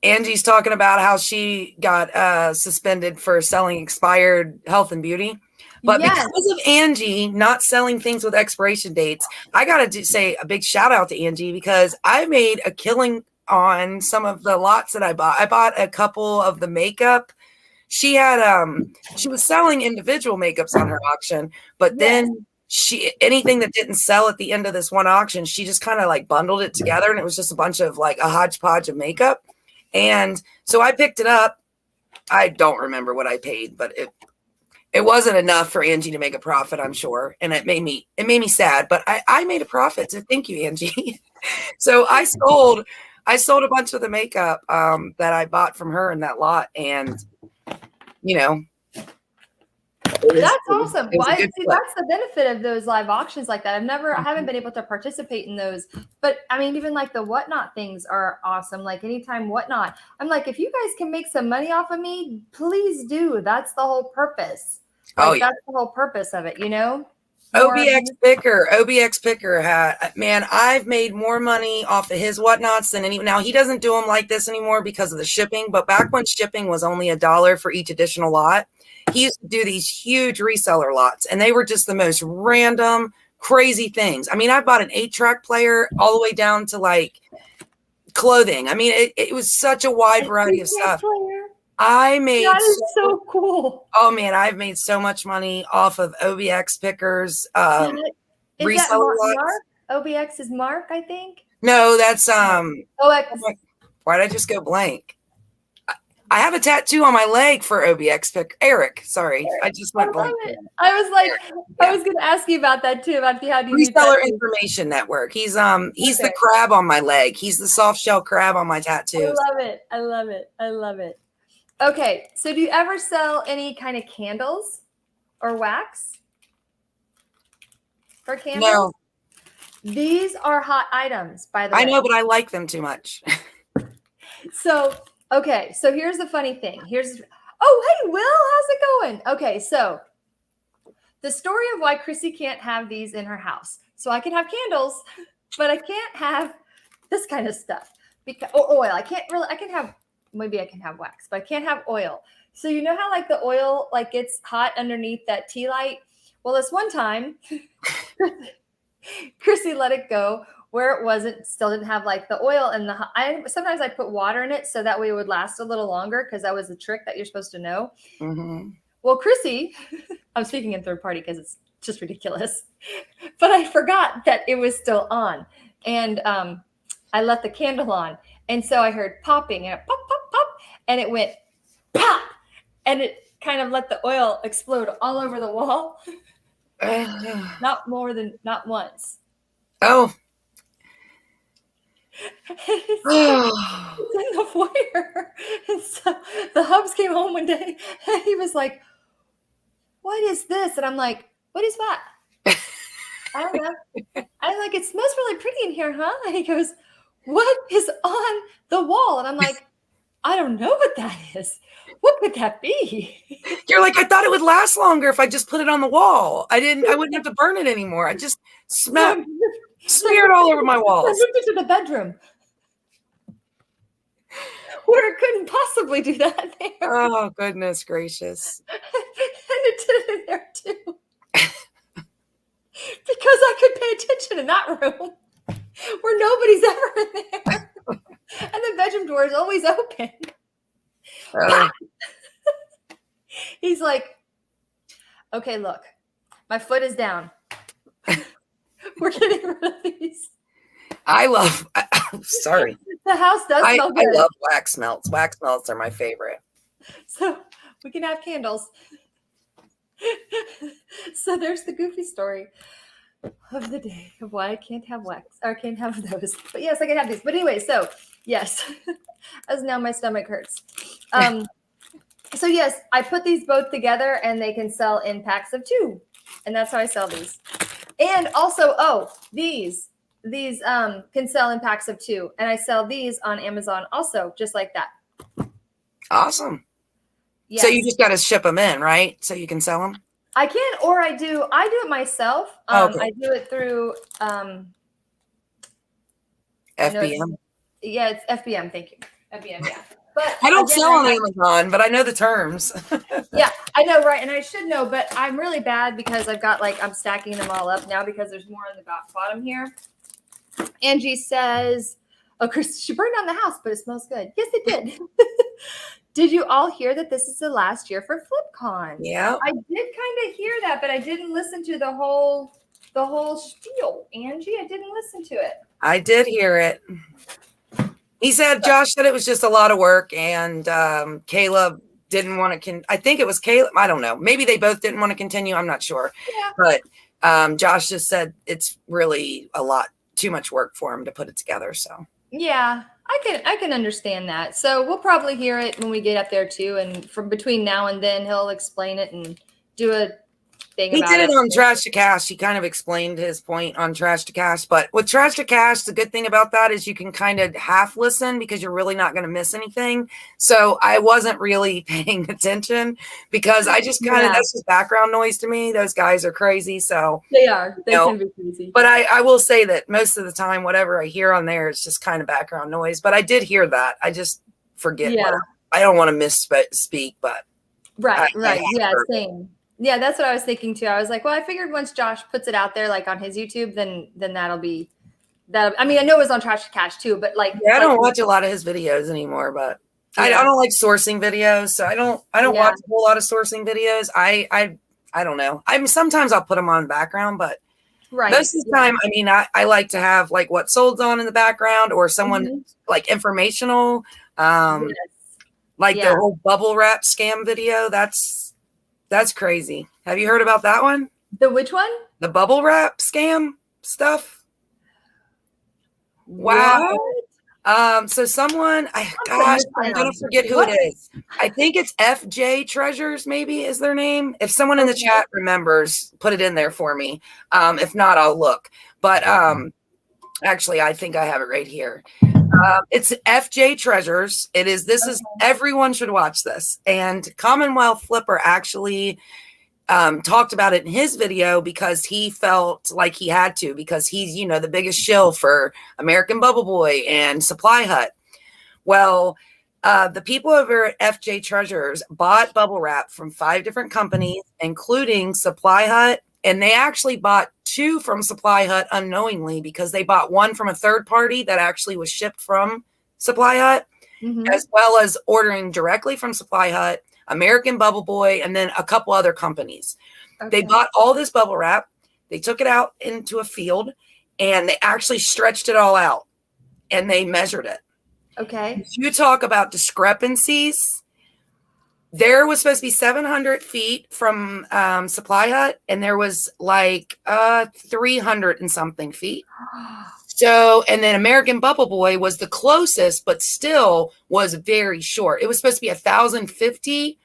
Angie's talking about how she got suspended for selling expired health and beauty. But because of Angie not selling things with expiration dates, I got to say a big shout out to Angie, because I made a killing on some of the lots that I bought. I bought a couple of the makeup. She had she was selling individual makeups on her auction, but then anything that didn't sell at the end of this one auction, she just kind of like bundled it together, and it was just a bunch of like a hodgepodge of makeup. And so I picked it up. I don't remember what I paid, but it wasn't enough for Angie to make a profit, I'm sure. And it made me sad, but I made a profit. So thank you, Angie. So I sold a bunch of the makeup that I bought from her in that lot. And, you know, that's awesome. Well, see, that's the benefit of those live auctions like that. I haven't been able to participate in those, but I mean, even like the Whatnot things are awesome. Like anytime Whatnot, I'm like, if you guys can make some money off of me, please do. That's the whole purpose. Like, that's the whole purpose of it, you know? OBX Picker had, man, I've made more money off of his Whatnots than now he doesn't do them like this anymore because of the shipping, but back when shipping was only $1 for each additional lot, he used to do these huge reseller lots, and they were just the most random, crazy things. I mean, I bought an 8-track player all the way down to like clothing. I mean, it was such a wide variety of stuff. I made that is so cool. Oh man, I've made so much money off of OBX Pickers. Reseller lots. OBX is Mark, I think. No, that's OX. Why'd I just go blank? I have a tattoo on my leg for OBX Pick. Eric, sorry, I just went blank. I was like, I was going to ask you about that too. About how do you Reseller Information Network. He's the crab on my leg. He's the soft shell crab on my tattoo. I love it. Okay, so do you ever sell any kind of candles or wax for candles? No. These are hot items, by the way. I know, but I like them too much. So here's the funny thing. Oh, hey, Will, how's it going? Okay, so the story of why Crissy can't have these in her house. So I can have candles, but I can't have this kind of stuff or oil. I can have, maybe I can have wax, but I can't have oil. So you know how like the oil like gets hot underneath that tea light? Well, this one time, Crissy let it go where it still didn't have like the oil and sometimes I put water in it so that way it would last a little longer, because that was the trick that you're supposed to know. Mm-hmm. Well, Crissy, I'm speaking in third party because it's just ridiculous, but I forgot that it was still on, and I left the candle on, And so I heard popping and it pop, pop, pop, and it went pop, and it kind of let the oil explode all over the wall. Not once. Oh. It's in the foyer. And so the hubs came home one day and he was like, "What is this?" And I'm like, "What is that?" I don't know. I'm like, "It smells really pretty in here, huh?" And he goes, "What is on the wall?" And I'm like, "I don't know what that is. What could that be?" You're like, I thought it would last longer if I just put it on the wall. I wouldn't have to burn it anymore. I just smeared all over my walls. I moved it to the bedroom where it couldn't possibly do that there. Oh, goodness gracious. And it did it in there too. Because I could pay attention in that room where nobody's ever in there. And the bedroom door is always open. He's like, "Okay, look, my foot is down. We're getting rid of these." Sorry. The house does smell good. I love wax melts. Wax melts are my favorite. So we can have candles. So there's the goofy story of the day of why I can't have wax or I can't have those. But yes, I can have these. But anyway, so yes, as now my stomach hurts. So yes, I put these both together and they can sell in packs of 2. And that's how I sell these. And also, these can sell in packs of 2. And I sell these on Amazon also, just like that. Awesome. Yes. So you just got to ship them in, right? So you can sell them? I can, or I do it myself. Okay. I do it through FBM. It's FBM. Thank you. FBM. Yeah. But I don't sell on Amazon, but I know the terms. Yeah, I know, right? And I should know, but I'm really bad because I'm stacking them all up now because there's more on the bottom here. Angie says, "Oh, Chris, she burned down the house, but it smells good." Yes, it did. Did you all hear that this is the last year for FlipCon? Yeah. I did kind of hear that, but I didn't listen to the whole spiel. Angie, I didn't listen to it. I did hear it. He said, Josh said it was just a lot of work, and Caleb didn't want to. I think it was Caleb. I don't know. Maybe they both didn't want to continue. I'm not sure. Yeah. But Josh just said it's really a lot, too much work for him to put it together. So yeah, I can understand that. So we'll probably hear it when we get up there too. And from between now and then, he'll explain it and do a thing about it. He did it on Trash to Cash. He kind of explained his point on Trash to Cash. But with Trash to Cash, the good thing about that is you can kind of half listen because you're really not going to miss anything. So I wasn't really paying attention because I just kind of, that's just background noise to me. Those guys are crazy. So they are. They can be crazy. But I will say that most of the time, whatever I hear on there is just kind of background noise. But I did hear that. I just forget. Yeah. I don't want to misspeak, but. Right. Yeah, same. Yeah, that's what I was thinking too. I was like, well, I figured once Josh puts it out there, like on his YouTube, then that'll be that. I mean, I know it was on Trash to Cash too, but I don't watch a lot of his videos anymore. But I don't like sourcing videos, so I don't watch a whole lot of sourcing videos. I don't know. Sometimes I'll put them on background, but most of the time, I mean, I like to have like what sold's on in the background or someone like informational, the whole bubble wrap scam video. That's crazy. Have you heard about that one? The which one? The bubble wrap scam stuff. Wow. So someone, I'm gonna forget who it is. I think it's FJ Treasures, maybe is their name. If someone in the chat remembers, put it in there for me. If not, I'll look. But actually, I think I have it right here. It's FJ Treasures. This is everyone should watch this. And Commonwealth Flipper actually talked about it in his video because he felt like he had to, because he's, the biggest shill for American Bubble Boy and Supply Hut. Well, the people over at FJ Treasures bought bubble wrap from 5 different companies, including Supply Hut. And they actually bought 2 from Supply Hut unknowingly because they bought one from a third party that actually was shipped from Supply Hut, as well as ordering directly from Supply Hut, American Bubble Boy, and then a couple other companies. They bought all this bubble wrap. They took it out into a field and they actually stretched it all out and they measured it. Okay. You talk about discrepancies. There was supposed to be 700 feet from Supply Hut, and there was like 300 and something feet. So, and then American Bubble Boy was the closest, but still was very short. It was supposed to be 1,050.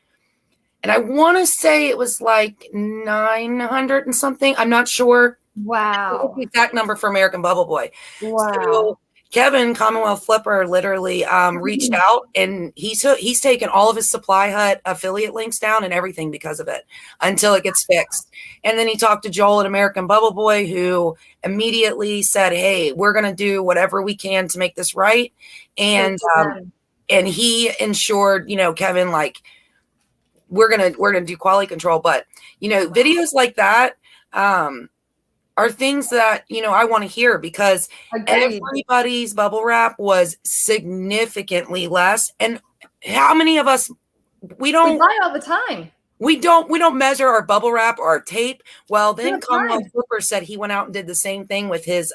And I want to say it was like 900 and something. I'm not sure. Wow. The exact number for American Bubble Boy. Wow. So Kevin, Commonwealth Flipper, literally reached out, and he's taken all of his Supply Hut affiliate links down and everything because of it until it gets fixed. And then he talked to Joel at American Bubble Boy, who immediately said, "Hey, we're going to do whatever we can to make this right." And and he ensured, Kevin, like, we're gonna do quality control. But videos like that are things that I want to hear, because everybody's bubble wrap was significantly less. And how many of us we buy all the time? We don't measure our bubble wrap or our tape. Well, then Commonwealth Flipper said he went out and did the same thing with his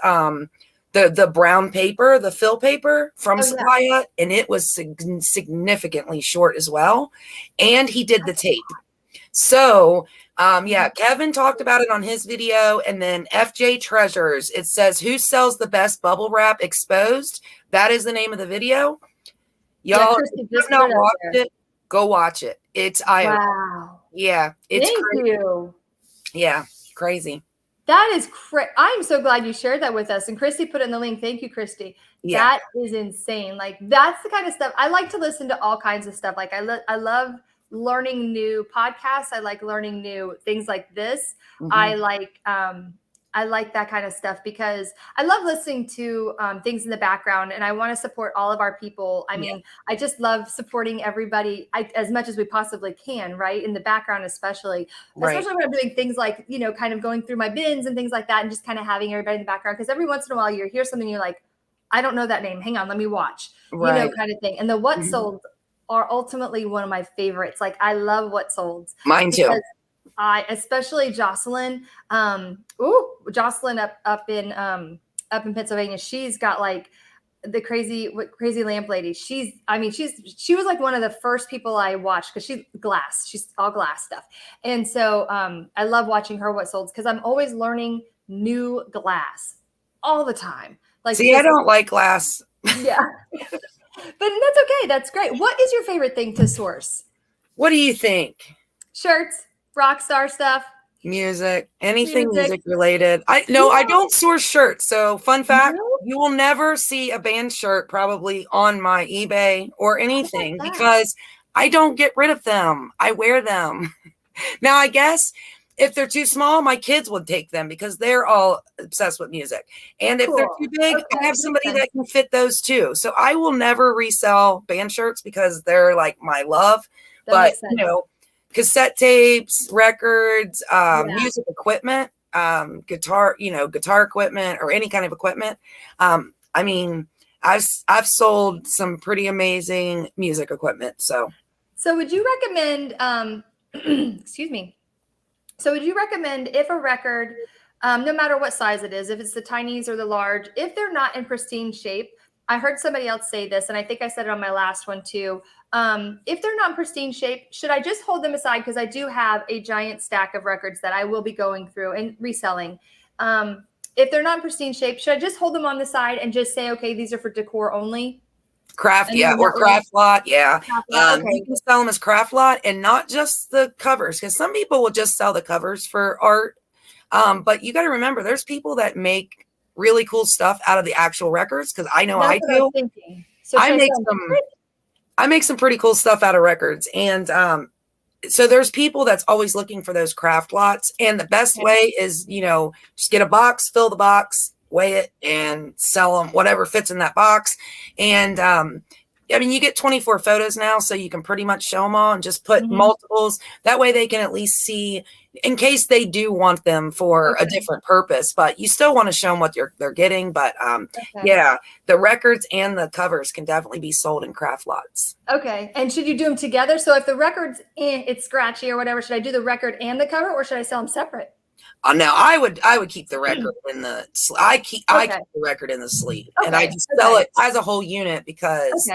the brown paper, the fill paper from Supply Hut, and it was significantly short as well. And he did the tape. So Kevin talked about it on his video. And then FJ Treasures, it says, "Who sells the best bubble wrap exposed?" That is the name of the video. Y'all, if you have not watched it, go watch it. It's wow. Yeah, it's Thank crazy. you. Yeah, crazy. That is crazy. I'm so glad you shared that with us. And Crissy put in the link. Thank you, Christy. Yeah. That is insane. Like, that's the kind of stuff I like to listen to. All kinds of stuff. Like, I love learning new podcasts. I like learning new things like this. Mm-hmm. I like that kind of stuff because I love listening to things in the background, and I want to support all of our people. I mean, I just love supporting everybody as much as we possibly can, right? In the background, especially when I'm doing things like, kind of going through my bins and things like that, and just kind of having everybody in the background. Because every once in a while you hear something, you're like, I don't know that name. Hang on, let me watch, kind of thing. And the What Sold are ultimately one of my favorites. Like, I love What Sold. Mine too. Especially Jocelyn. Jocelyn up in Pennsylvania. She's got like the crazy lamp lady. She was like one of the first people I watched, because she's all glass stuff. And so I love watching her What Sold, because I'm always learning new glass all the time. Like, see, I don't like glass. Yeah. But that's okay. That's great. What is your favorite thing to source? What do you think? Shirts, rock star stuff, music, anything music related. I don't source shirts. So fun fact, you will never see a band shirt probably on my eBay or anything, because I don't get rid of them. I wear them. Now, I guess if they're too small, my kids would take them because they're all obsessed with music. And if they're too big, I have somebody that can fit those too. So I will never resell band shirts because they're like my love. But, cassette tapes, records, music equipment, guitar equipment, or any kind of equipment. I mean, I've sold some pretty amazing music equipment. So would you recommend, excuse me. So would you recommend, if a record, no matter what size it is, if it's the tinies or the large, if they're not in pristine shape, I heard somebody else say this, and I think I said it on my last one too. If they're not in pristine shape, should I just hold them aside? Because I do have a giant stack of records that I will be going through and reselling. If they're not in pristine shape, should I just hold them on the side and just say, okay, these are for decor only? Craft, or craft lot, You can sell them as craft lot, and not just the covers, because some people will just sell the covers for art. But you got to remember, there's people that make really cool stuff out of the actual records, because I know I do. So I make some pretty cool stuff out of records, and so there's people that's always looking for those craft lots, and the best way is just get a box, fill the box, weigh it, and sell them whatever fits in that box. And I mean, you get 24 photos now, so you can pretty much show them all and just put multiples. That way they can at least see, in case they do want them for a different purpose, but you still want to show them what they're getting. But the records and the covers can definitely be sold in craft lots. Okay. And should you do them together? So if the record's it's scratchy or whatever, should I do the record and the cover, or should I sell them separate? Now I would keep the record in the. I keep the record in the sleeve, and I just sell it as a whole unit because,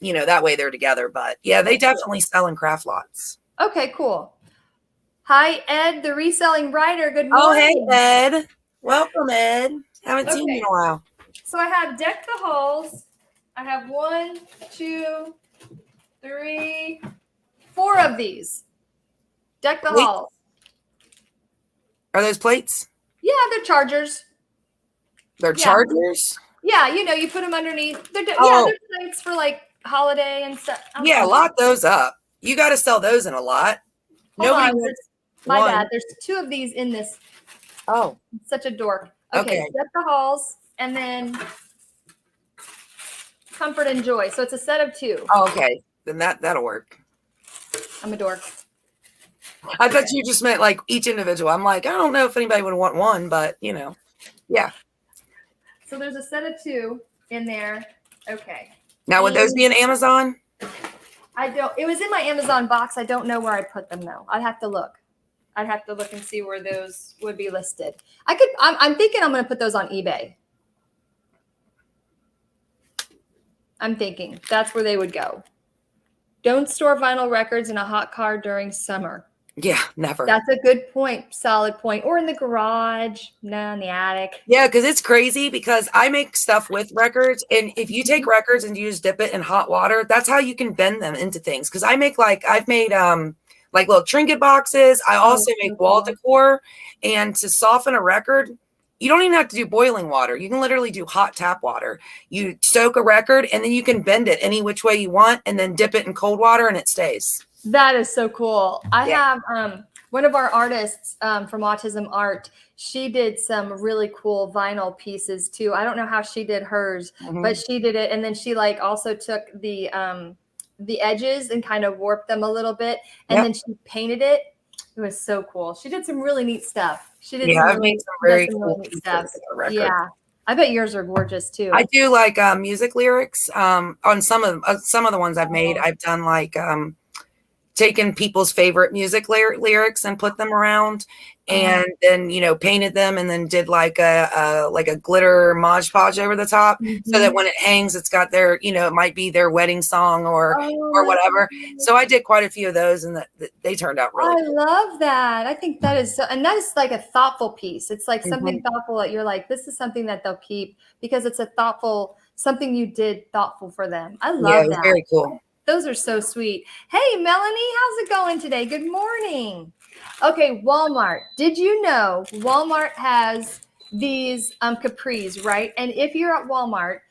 that way they're together. But yeah, they definitely sell in craft lots. Okay, cool. Hi, Ed, the reselling writer. Good morning. Oh, hey, Ed. Welcome, Ed. Haven't seen you in a while. So I have Deck the Halls. I have 1, 2, 3, 4 of these. Deck the Halls. Are those plates? Yeah, they're chargers. They're chargers? Yeah, you put them underneath. They're plates for like holiday and stuff. Lock those up. You got to sell those in a lot. My bad. There's 2 of these in this. Oh. Such a dork. Okay. Deck the Halls and then Comfort and Joy. So it's a set of 2. Oh, okay. Then that'll work. I'm a dork. I thought you just meant like each individual. I'm like, I don't know if anybody would want one, but yeah. So there's a set of 2 in there. Okay. Now, would those be in Amazon? It was in my Amazon box. I don't know where I put them though. I'd have to look and see where those would be listed. I'm thinking I'm going to put those on eBay. I'm thinking that's where they would go. Don't store vinyl records in a hot car during summer. Yeah, never. That's a good point. Solid point. Or in the garage. No, in the attic. Yeah, because it's crazy because I make stuff with records. And if you take records and you just dip it in hot water, that's how you can bend them into things. Because I've made little trinket boxes. I also make wall decor. And to soften a record, you don't even have to do boiling water. You can literally do hot tap water. You soak a record and then you can bend it any which way you want and then dip it in cold water and it stays. That is so cool. I have one of our artists from Autism Art. She did some really cool vinyl pieces too. I don't know how she did hers, but she did it. And then she also took the edges and kind of warped them a little bit. And then she painted it. It was so cool. She did some really neat stuff. I've made some very cool neat stuff. Yeah. I bet yours are gorgeous too. I do like music lyrics on some of the ones I've made. I've done like taken people's favorite music lyrics and put them around and then, painted them and then did like a glitter Mod Podge over the top so that when it hangs, it's got their, it might be their wedding song or whatever. So I did quite a few of those and they turned out really cool. I love that. I think that is, and that is like a thoughtful piece. It's like something thoughtful that you're like, this is something that they'll keep because it's something you did thoughtful for them. I love that. Very cool. Those are so sweet. Hey, Melanie, how's it going today? Good morning. Okay, Walmart. Did you know Walmart has these capris, right? And if you're at Walmart,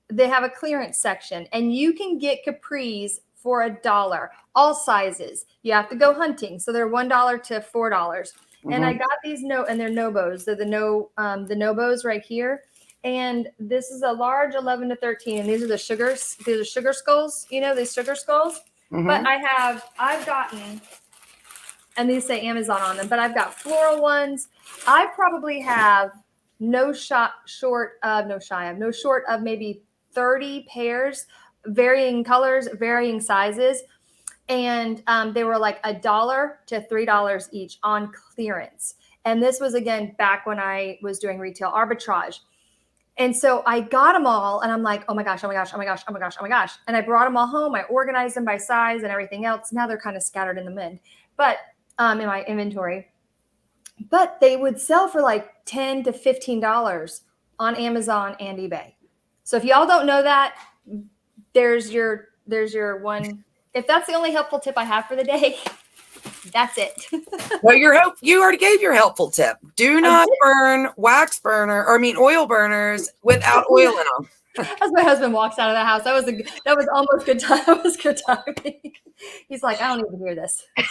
they have a clearance section and you can get capris for $1, all sizes. You have to go hunting. So they're $1 to $4. And I got these and they're Nobos. They're the Nobos right here. And this is a large 11 to 13. And these are the sugars. These are sugar skulls, these sugar skulls. But I've gotten, and these say Amazon on them, but I've got floral ones. I probably have no short of maybe 30 pairs, varying colors, varying sizes. And they were like $1 to $3 each on clearance. And this was, again, back when I was doing retail arbitrage. And so I got them all and I'm like, oh my gosh, oh my gosh, oh my gosh, oh my gosh, oh my gosh. And I brought them all home. I organized them by size and everything else. Now they're kind of scattered in the wind, but in my inventory. But they would sell for like $10 to $15 on Amazon and eBay. So if y'all don't know that, there's your one. If that's the only helpful tip I have for the day, that's it. Well, you already gave your helpful tip. Do not burn oil burners without oil in them. As my husband walks out of the house, that was almost good time. That was good timing. He's like, I don't need to hear this. All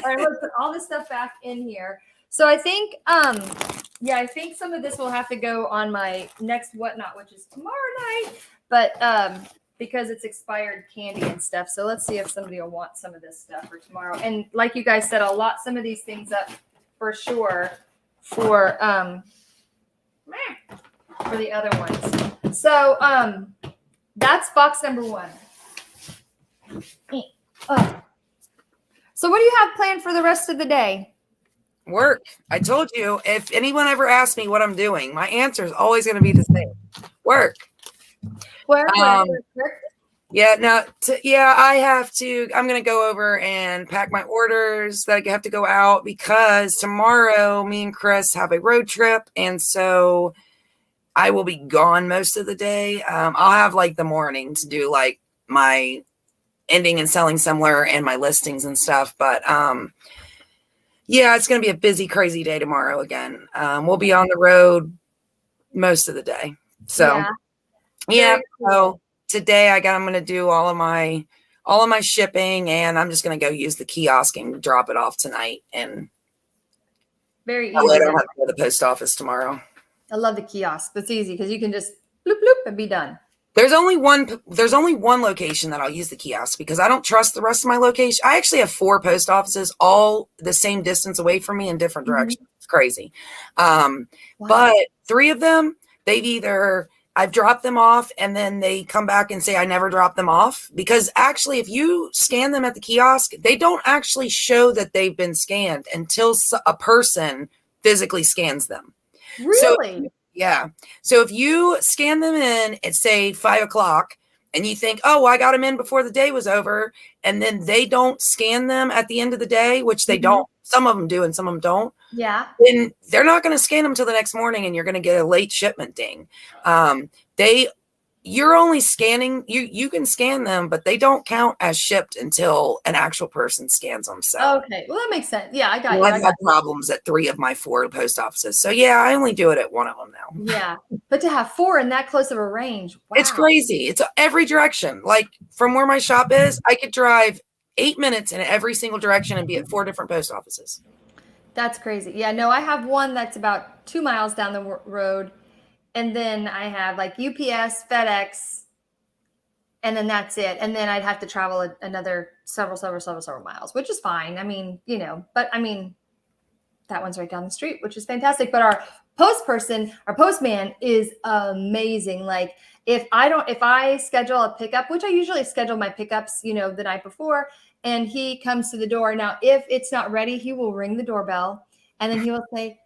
right, I'm gonna put all this stuff back in here. So I think, I think some of this will have to go on my next whatnot, which is tomorrow night. But because it's expired candy and stuff. So let's see if somebody will want some of this stuff for tomorrow. And like you guys said, I'll lot some of these things up for sure for the other ones. So that's box number 1. So what do you have planned for the rest of the day? Work. I told you, if anyone ever asks me what I'm doing, my answer is always going to be the same. Work. Work. Yeah, now, yeah, I have to, I'm going to go over and pack my orders that I have to go out because tomorrow me and Chris have a road trip. And so I will be gone most of the day. I'll have like the morning to do like my ending and selling similar and my listings and stuff. But yeah, it's going to be a busy, crazy day tomorrow again. We'll be on the road most of the day. So yeah. So today I'm going to do all of my shipping, and I'm just going to go use the kiosk and drop it off tonight. And very easy. I don't have to go to the post office tomorrow. I love the kiosk. That's easy because you can just bloop bloop and be done. There's only one location that I'll use the kiosk because I don't trust the rest of my location. I actually have 4 post offices all the same distance away from me in different directions. It's crazy. Wow. But 3 of them, I've dropped them off and then they come back and say I never dropped them off, because actually if you scan them at the kiosk, they don't actually show that they've been scanned until a person physically scans them. Really? Yeah. So if you scan them in at say 5 o'clock and you think, oh, well, I got them in before the day was over, and then they don't scan them at the end of the day, which they don't, some of them do and some of them don't. Yeah. Then they're not going to scan them till the next morning and you're going to get a late shipment ding. You're only scanning, you can scan them, but they don't count as shipped until an actual person scans them. So okay, well that makes sense. Yeah, I got you. I've had problems at 3 of my 4 post offices. So yeah, I only do it at 1 of them now. Yeah, but to have 4 in that close of a range, wow. It's crazy. It's every direction. Like from where my shop is, I could drive 8 minutes in every single direction and be at 4 different post offices. That's crazy. Yeah, no, I have one that's about 2 miles down the road. And then I have like UPS, FedEx, and then that's it. And then I'd have to travel another several miles, which is fine. I mean, but I mean, that one's right down the street, which is fantastic. But our postman is amazing. Like if I schedule a pickup, which I usually schedule my pickups, the night before, and he comes to the door. Now, if it's not ready, he will ring the doorbell and then he will say,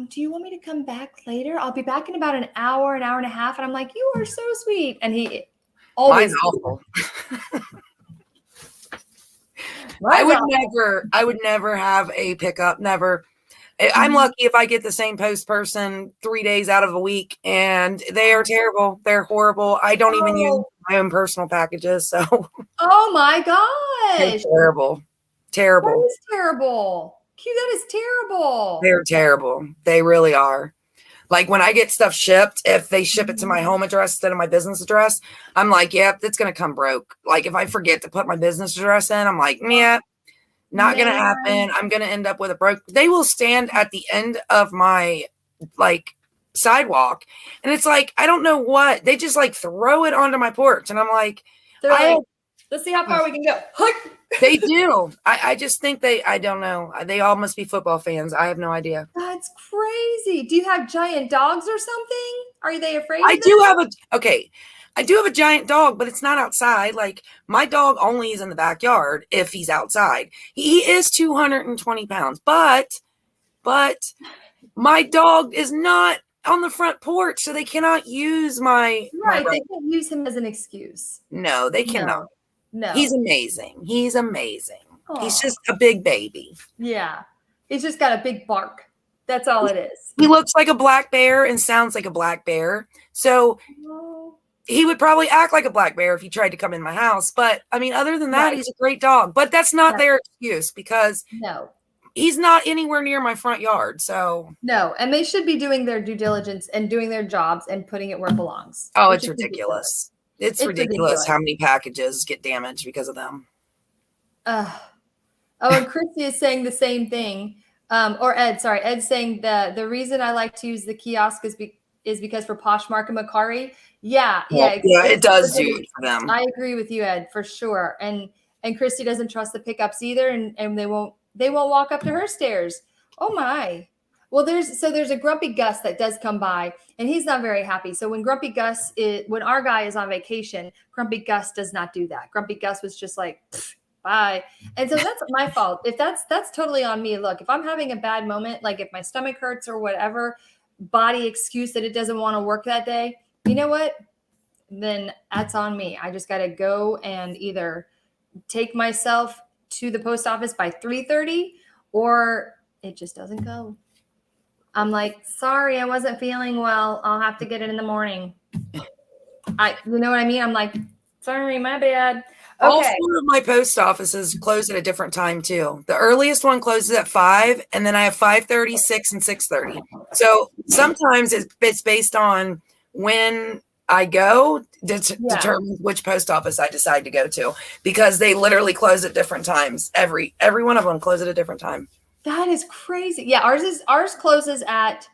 do you want me to come back later? I'll be back in about an hour and a half. And I'm like, you are so sweet. And he always. Mine's awful. I would never have a pickup. Never. I'm lucky if I get the same post person 3 days out of a week, and they are terrible. They're horrible. I don't even use my own personal packages. So. Oh my gosh. Terrible. That is terrible. That is terrible. They're terrible. They really are. Like when I get stuff shipped, if they ship it to my home address instead of my business address, I'm like, yep, it's going to come broke. Like if I forget to put my business address in, I'm like, yeah, not going to happen. I'm going to end up with a broke. They will stand at the end of my like sidewalk. And it's like, I don't know what, they just like throw it onto my porch. And I'm like, let's see how far we can go. They do. I just think I don't know. They all must be football fans. I have no idea. That's crazy. Do you have giant dogs or something? Are they afraid? I do have a giant dog, but it's not outside. Like my dog only is in the backyard if he's outside. He is 220 pounds, but my dog is not on the front porch, so they cannot use my. Right. They can't use him as an excuse. No, they cannot. No. He's amazing. Aww. He's just a big baby. Yeah. He's just got a big bark. That's all it is. He looks like a black bear and sounds like a black bear. So he would probably act like a black bear if he tried to come in my house. But I mean, other than that, he's a great dog. But that's not their excuse because he's not anywhere near my front yard. So no. And they should be doing their due diligence and doing their jobs and putting it where it belongs. Oh, it's ridiculous. It's ridiculous how many packages get damaged because of them. And Crissy is saying the same thing. Or Ed, sorry. Ed's saying the reason I like to use the kiosk is because for Poshmark and Mercari. Yeah. It does do for them. I agree with you, Ed, for sure. And Crissy doesn't trust the pickups either, and they won't walk up to her stairs. Oh my. Well, there's a Grumpy Gus that does come by, and he's not very happy. So when when our guy is on vacation, Grumpy Gus does not do that. Grumpy Gus was just like, bye. And so that's my fault. If that's totally on me. Look, if I'm having a bad moment, like if my stomach hurts or whatever, body excuse that it doesn't want to work that day, you know what? Then that's on me. I just got to go and either take myself to the post office by 3:30 or it just doesn't go. I'm like, sorry, I wasn't feeling well. I'll have to get it in the morning. You know what I mean? I'm like, sorry, my bad. Okay. All 4 of my post offices close at a different time too. The earliest one closes at 5, and then I have 5:30, 6, and 6:30. So sometimes it's based on when I go determine which post office I decide to go to, because they literally close at different times. Every one of them close at a different time. That is crazy. Yeah, ours closes at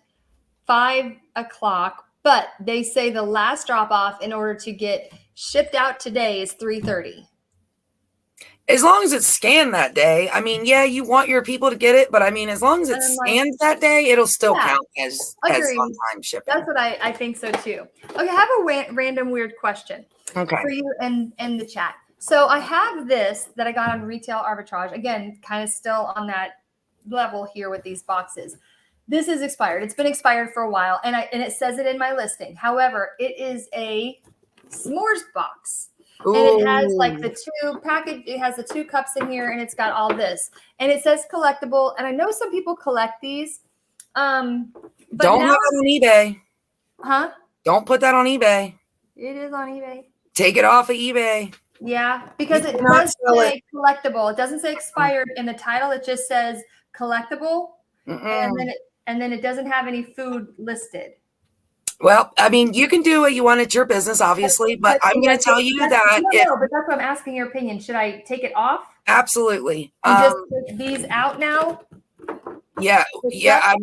5:00, but they say the last drop off in order to get shipped out today is 3:30. As long as it's scanned that day. I mean, yeah, you want your people to get it, but I mean, as long as it's scanned that day, it'll still count as on-time shipping. That's what I think so too. Okay, I have a random weird question for you and the chat. So I have this that I got on Retail Arbitrage. Again, kind of still on that level here with these boxes. This is expired. It's been expired for a while, and it says it in my listing. However, it is a s'mores box. Ooh. And it has like the 2 package. It has the 2 cups in here, and it's got all this. And it says collectible. And I know some people collect these. But don't have it on eBay. Huh? Don't put that on eBay. It is on eBay. Take it off of eBay. Yeah, because it does say collectible. It doesn't say expired in the title. It just says collectible, and then it doesn't have any food listed. Well, I mean, you can do what you want. It's your business, obviously, but I'm going to tell you that. No, but that's what I'm asking your opinion. Should I take it off? Absolutely. And just take these out now? Yeah. I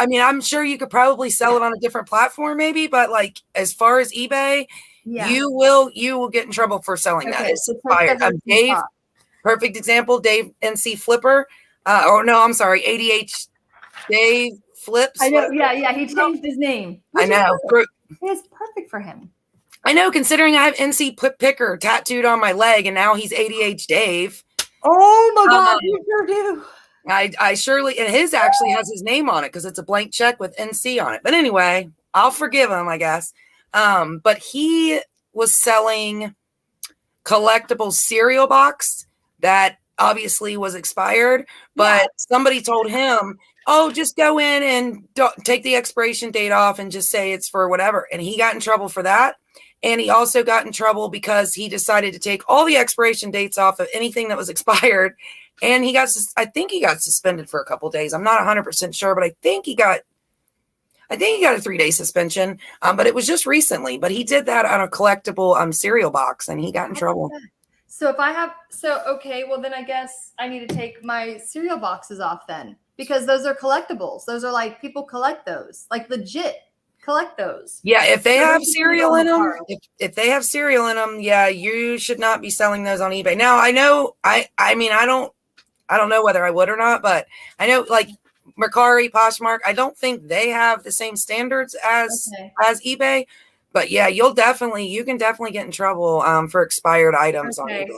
mean, I'm sure you could probably sell it on a different platform, maybe, but like as far as eBay, you will get in trouble for selling that. It's expired. Dave, perfect example. Dave NC Flipper. ADH Dave Flips. I know. Yeah. He changed his name. I know. It's perfect for him. I know, considering I have NC Picker tattooed on my leg, and now he's ADH Dave. Oh my God, you sure do. I surely, and his actually has his name on it because it's a blank check with NC on it. But anyway, I'll forgive him, I guess. But he was selling collectible cereal box that obviously was expired, but somebody told him, oh, just go in and take the expiration date off and just say it's for whatever. And he got in trouble for that. And he also got in trouble because he decided to take all the expiration dates off of anything that was expired. And I think he got suspended for a couple of days. I'm not 100% sure, but I think he got a 3-day suspension. But it was just recently. But he did that on a collectible cereal box, and he got in trouble. So okay, well then I guess I need to take my cereal boxes off then, because those are collectibles. Those are like, people collect those, like legit collect those. Yeah, if they have cereal in them, if they have cereal in them, yeah, you should not be selling those on eBay. Now, I know, I mean, I don't know whether I would or not, but I know like Mercari, Poshmark, I don't think they have the same standards as eBay. But yeah, you can definitely get in trouble for expired items on eBay.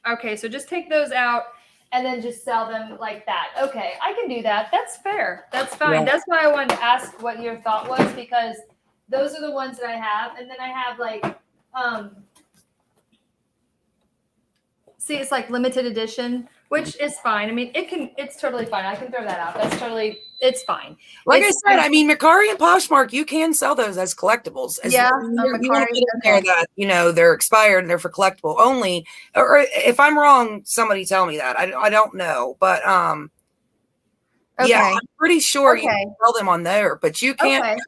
Okay, so just take those out and then just sell them like that. Okay, I can do that. That's fair. That's fine. Yeah. That's why I wanted to ask what your thought was, because those are the ones that I have. And then I have like, see, it's like limited edition, which is fine. I mean, it's totally fine. I can throw that out. It's fine. Like I said, I mean, Mercari and Poshmark, you can sell those as collectibles. You want to put in there that, they're expired and they're for collectible only. Or if I'm wrong, somebody tell me that. I don't know. But yeah, I'm pretty sure you can sell them on there, but you can't. Okay.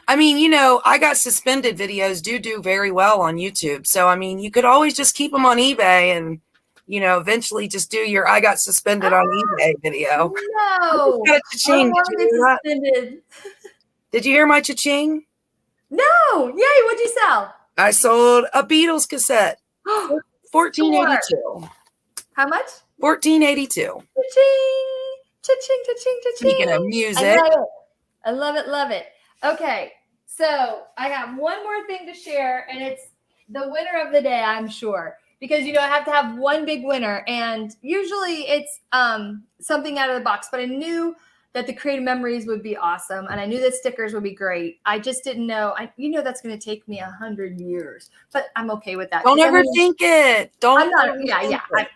I mean, I got suspended videos do very well on YouTube. So, I mean, you could always just keep them on eBay and, eventually just do your I got suspended on eBay video. No. Got a cha-ching. Did you hear my cha-ching? No. Yay. What'd you sell? I sold a Beatles cassette. $14.82. How much? $14.82. Cha-ching. Cha-ching, cha-ching, cha-ching. Speaking of music. I love it. Okay. So I got one more thing to share, and it's the winner of the day, I'm sure. because, I have to have one big winner, and usually it's something out of the box, but I knew that the creative memories would be awesome, and I knew that stickers would be great. I just didn't know. That's going to take me 100 years, but I'm okay with that. Don't overthink it. Don't.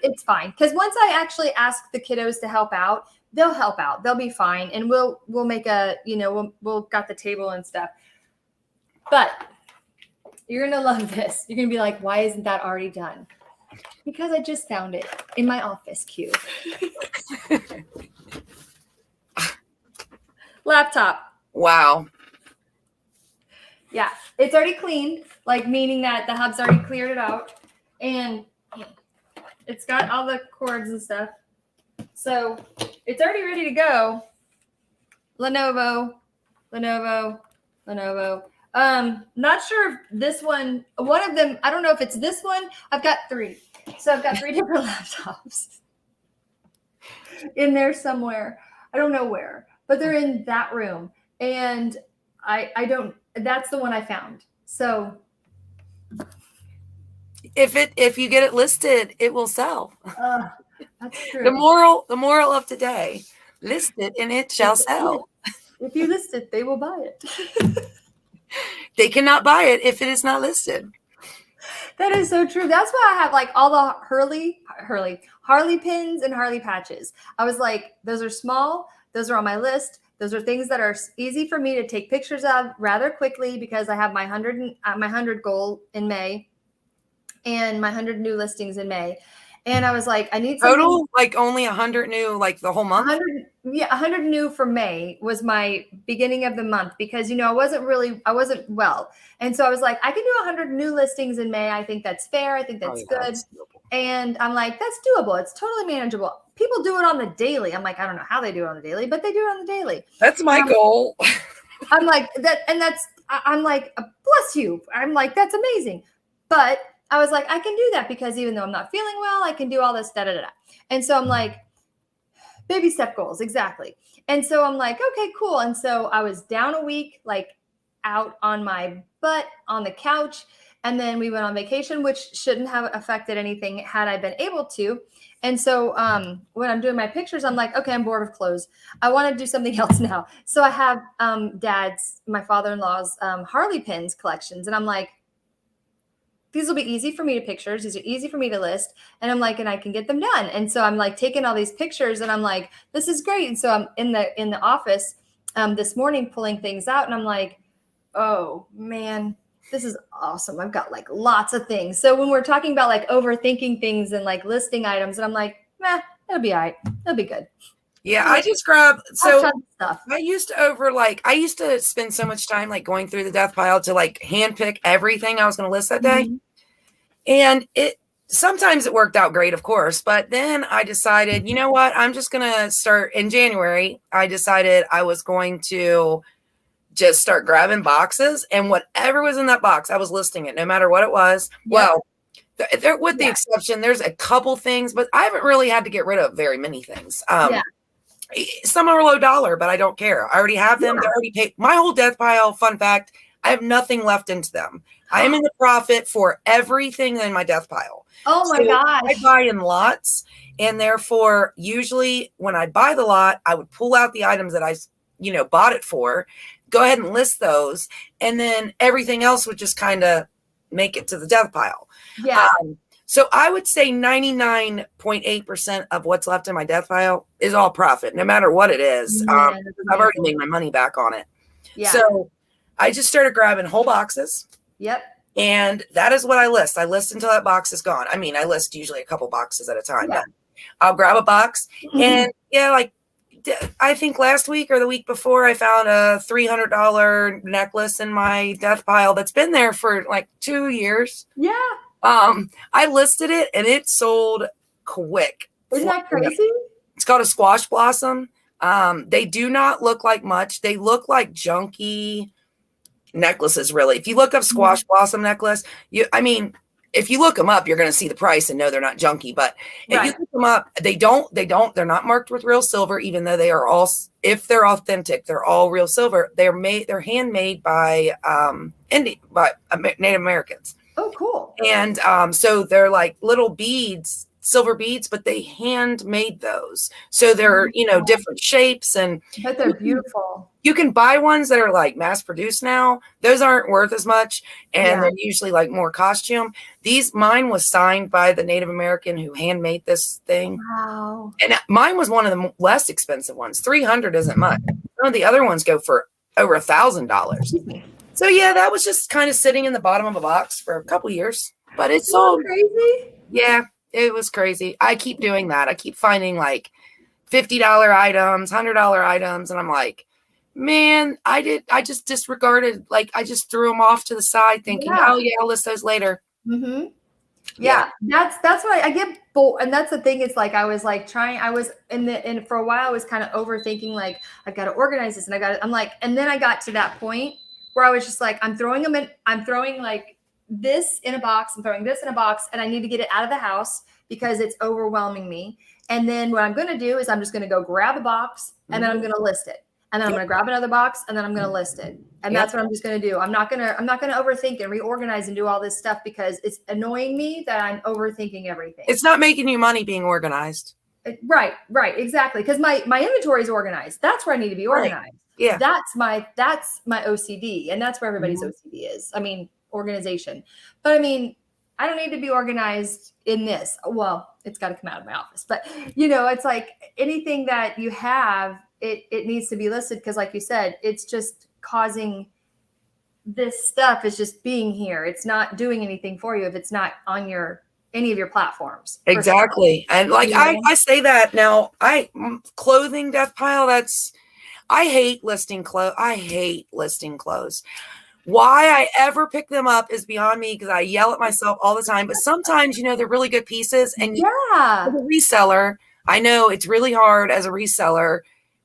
It's fine, because once I actually ask the kiddos to help out, they'll help out. They'll be fine, and we'll make we'll got the table and stuff. But you're gonna love this. You're gonna be like, why isn't that already done? Because I just found it in my office queue. Laptop. Wow. Yeah, it's already cleaned, meaning that the hub's already cleared it out, and it's got all the cords and stuff. So it's already ready to go. Lenovo. Not sure if this one of them, I don't know if it's this one. I've got 3. So I've got 3 different laptops in there somewhere. I don't know where, but they're in that room. And that's the one I found. So if you get it listed, it will sell. That's true. The moral of today, list it and it shall sell. If you list it, they will buy it. They cannot buy it if it is not listed. That is so true. That's why I have all the Harley pins and Harley patches. I was like, those are small. Those are on my list. Those are things that are easy for me to take pictures of rather quickly, because I have my 100 goal in May and my 100 new listings in May. And I was like, I need total, only 100 new, the whole month. 100 new for May was my beginning of the month, because I wasn't well, and so I was like, I can do 100 new listings in May. I think that's fair. I think that's good. That's and I'm like, that's doable. It's totally manageable. People do it on the daily. I'm like, I don't know how they do it on the daily, but they do it on the daily. That's my goal. I'm like that, and I'm like, bless you. I'm like, that's amazing, but I was like, I can do that, because even though I'm not feeling well, I can do all this, da-da-da-da. And so I'm like, baby step goals, exactly. And so I'm like, okay, cool. And so I was down a week, out on my butt on the couch. And then we went on vacation, which shouldn't have affected anything had I been able to. And so when I'm doing my pictures, I'm like, okay, I'm bored of clothes. I want to do something else now. So I have my father-in-law's Harley pins collections. And I'm like, these will be easy for me to pictures. These are easy for me to list. And I'm like, and I can get them done. And so I'm taking all these pictures, and I'm like, this is great. And so I'm in the office this morning pulling things out, and I'm like, oh man, this is awesome. I've got lots of things. So when we're talking about overthinking things and listing items, and I'm like, it'll be all right. It'll be good. Yeah, I just grabbed stuff. I used to spend so much time going through the death pile to handpick everything I was going to list that day. Mm-hmm. And sometimes it worked out great, of course, but then I decided, you know what, I'm just going to start in January. I decided I was going to just start grabbing boxes, and whatever was in that box, I was listing it no matter what it was. Yep. Well, with the exception, there's a couple things, but I haven't really had to get rid of very many things. Some are low dollar, but I don't care. I already have them. They're already paid. My whole death pile, fun fact, I have nothing left into them. I am in the profit for everything in my death pile. Oh my gosh. I buy in lots, and therefore usually when I buy the lot, I would pull out the items that I, bought it for, go ahead and list those, and then everything else would just kind of make it to the death pile. Yeah. So I would say 99.8% of what's left in my death pile is all profit, no matter what it is. I've already made my money back on it. Yeah. So I just started grabbing whole boxes. Yep. And that is what I list. I list until that box is gone. I mean, I list usually a couple boxes at a time. Yeah. But I'll grab a box. Mm-hmm. And I think last week or the week before, I found a $300 necklace in my death pile that's been there for 2 years. Yeah. I listed it and it sold quick. Isn't that crazy? It's called a squash blossom. They do not look like much. They look like junky necklaces, really. If you look up squash blossom necklace, if you look them up, you're going to see the price and know they're not junky. But if you look them up, they're not marked with real silver, even though they are all, if they're authentic, they're all real silver. They're handmade by Native Americans. Oh, cool. And so they're like little beads, silver beads, but they handmade those. So they're, different shapes, and But they're beautiful. you can buy ones that are like mass produced now. Those aren't worth as much, and they're usually like more costume. Mine was signed by the Native American who handmade this thing. Wow. And mine was one of the less expensive ones. $300 isn't much. Some of the other ones go for over $1,000. So yeah, that was just kind of sitting in the bottom of a box for a couple years, but it's sold. Crazy. Yeah, it was crazy. I keep doing that. I keep finding like $50 items, $100 items, and I'm like, man, I just disregarded. Like, I just threw them off to the side, thinking, oh yeah, I'll list those later. Mm-hmm. Yeah, that's what I get bold. And that's the thing, is like, I was like I was for a while I was kind of overthinking, like, I've got to organize this, and I'm like, and then I got to that point where I was just like, I'm throwing like this in a box, I'm throwing this in a box, and I need to get it out of the house because it's overwhelming me. And then what I'm going to do is I'm just going to go grab a box, and then I'm going to list it. And then I'm going to grab another box, and then I'm going to list it. And that's what I'm just going to do. I'm not going to overthink and reorganize and do all this stuff because it's annoying me that I'm overthinking everything. It's not making you money being organized. Right. Exactly. Because my inventory is organized. That's where I need to be organized. Right. Yeah. That's my OCD. And that's where everybody's OCD is. I mean, organization. But I mean, I don't need to be organized in this. Well, it's got to come out of my office. But, it's like anything that you have, it needs to be listed, because like you said, it's just causing, this stuff is just being here. It's not doing anything for you if it's not on any of your platforms. Exactly. And like, I say that now, clothing death pile, I hate listing clothes. Why I ever pick them up is beyond me, because I yell at myself all the time. But sometimes, they're really good pieces. And as a reseller, I know it's really hard as a reseller.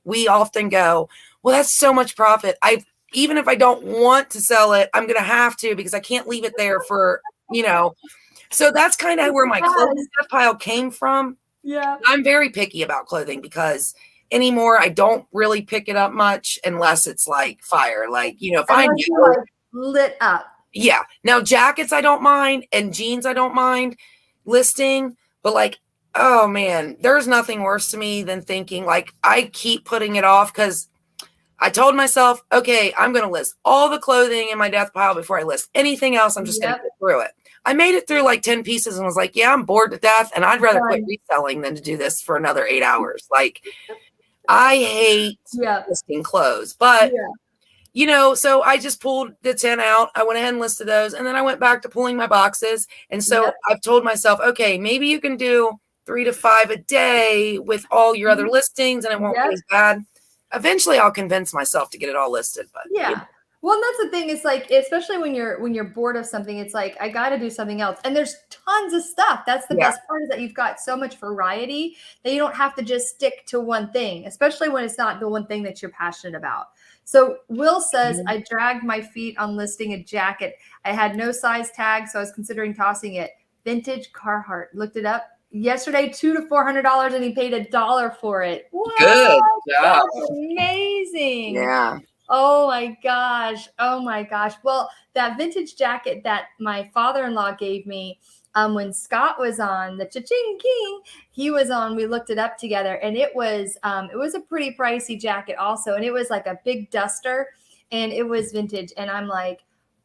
We often go, well, that's so much profit. Even if I don't want to sell it, I'm going to have to, because I can't leave it there for, So that's kind of where my clothing pile came from. Yeah. I'm very picky about clothing, because anymore I don't really pick it up much unless it's like fire. Like, if I know, like lit up. Yeah. Now jackets I don't mind, and jeans I don't mind listing, but like, oh man, there's nothing worse to me than thinking, like, I keep putting it off, because I told myself, okay, I'm going to list all the clothing in my death pile before I list anything else. I'm just going to get through it. I made it through like 10 pieces and was like, yeah, I'm bored to death, and I'd rather quit reselling than to do this for another 8 hours. Like, I hate listing clothes, but so I just pulled the 10 out. I went ahead and listed those, and then I went back to pulling my boxes. And so I've told myself, okay, maybe you can do 3 to 5 a day with all your other listings, and it won't be as bad. Eventually I'll convince myself to get it all listed, but well, and that's the thing. It's like, especially when you're bored of something, it's like, I got to do something else. And there's tons of stuff. That's the best part, is that you've got so much variety that you don't have to just stick to one thing, especially when it's not the one thing that you're passionate about. So Will says, I dragged my feet on listing a jacket. I had no size tag, so I was considering tossing it. Vintage Carhartt. Looked it up yesterday, $200 to $400, and he paid $1 for it. What? Good job. That's amazing. Yeah. Oh my gosh. Well, that vintage jacket that my father-in-law gave me, when Scott was on the Cha-Ching King, he was on, we looked it up together, and it was a pretty pricey jacket also. And it was like a big duster, and it was vintage. And I'm like,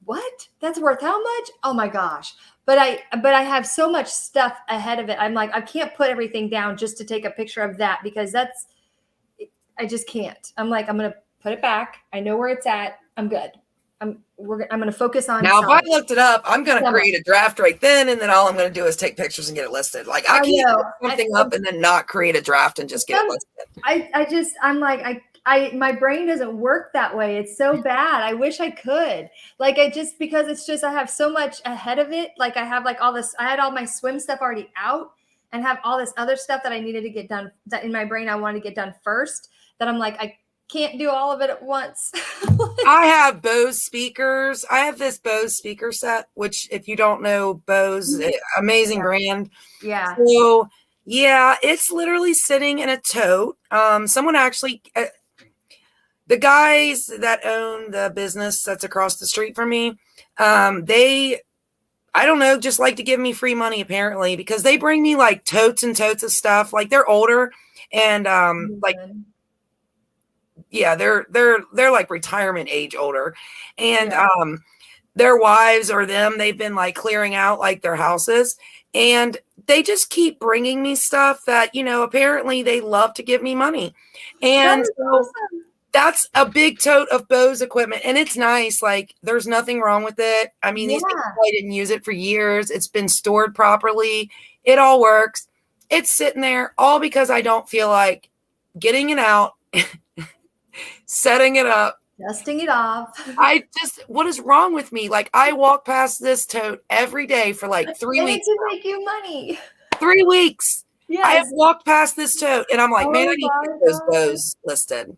what? That's worth how much? Oh my gosh. But I have so much stuff ahead of it. I'm like, I can't put everything down just to take a picture of that, because I just can't. I'm like, I'm going to put it back. I know where it's at. I'm good. I'm going to focus on. Now, if I looked it up, I'm going to create a draft right then, and then all I'm going to do is take pictures and get it listed. Like, I can't put something up and then not create a draft and just get it listed. I'm like, my brain doesn't work that way. It's so bad. I wish I could. Like, because it's just, I have so much ahead of it. Like, I have like all this, I had all my swim stuff already out, and have all this other stuff that I needed to get done, that in my brain I wanted to get done first, that I'm like, I can't do all of it at once. I have Bose speakers. I have this Bose speaker set, which, if you don't know Bose, amazing brand. Yeah. So yeah, it's literally sitting in a tote. Someone actually, the guys that own the business that's across the street from me, they I don't know, just like to give me free money apparently, because they bring me like totes and totes of stuff. Like they're older and like Good. yeah, they're like retirement age older. And Yeah. their wives or them, they've been like clearing out like their houses, and they just keep bringing me stuff that, apparently they love to give me money. That And is so awesome. that's a big tote of Bose equipment, and it's nice. Like there's nothing wrong with it. I mean, these people Yeah. probably didn't use it for years. It's been stored properly. It all works. It's sitting there all because I don't feel like getting it out, setting it up. Dusting it off. What is wrong with me? Like I walk past this tote every day for like 3 And it weeks. can make you money. 3 weeks. I have Yes. walked past this tote and I'm like, man, I Oh need to my get those God. bows listed.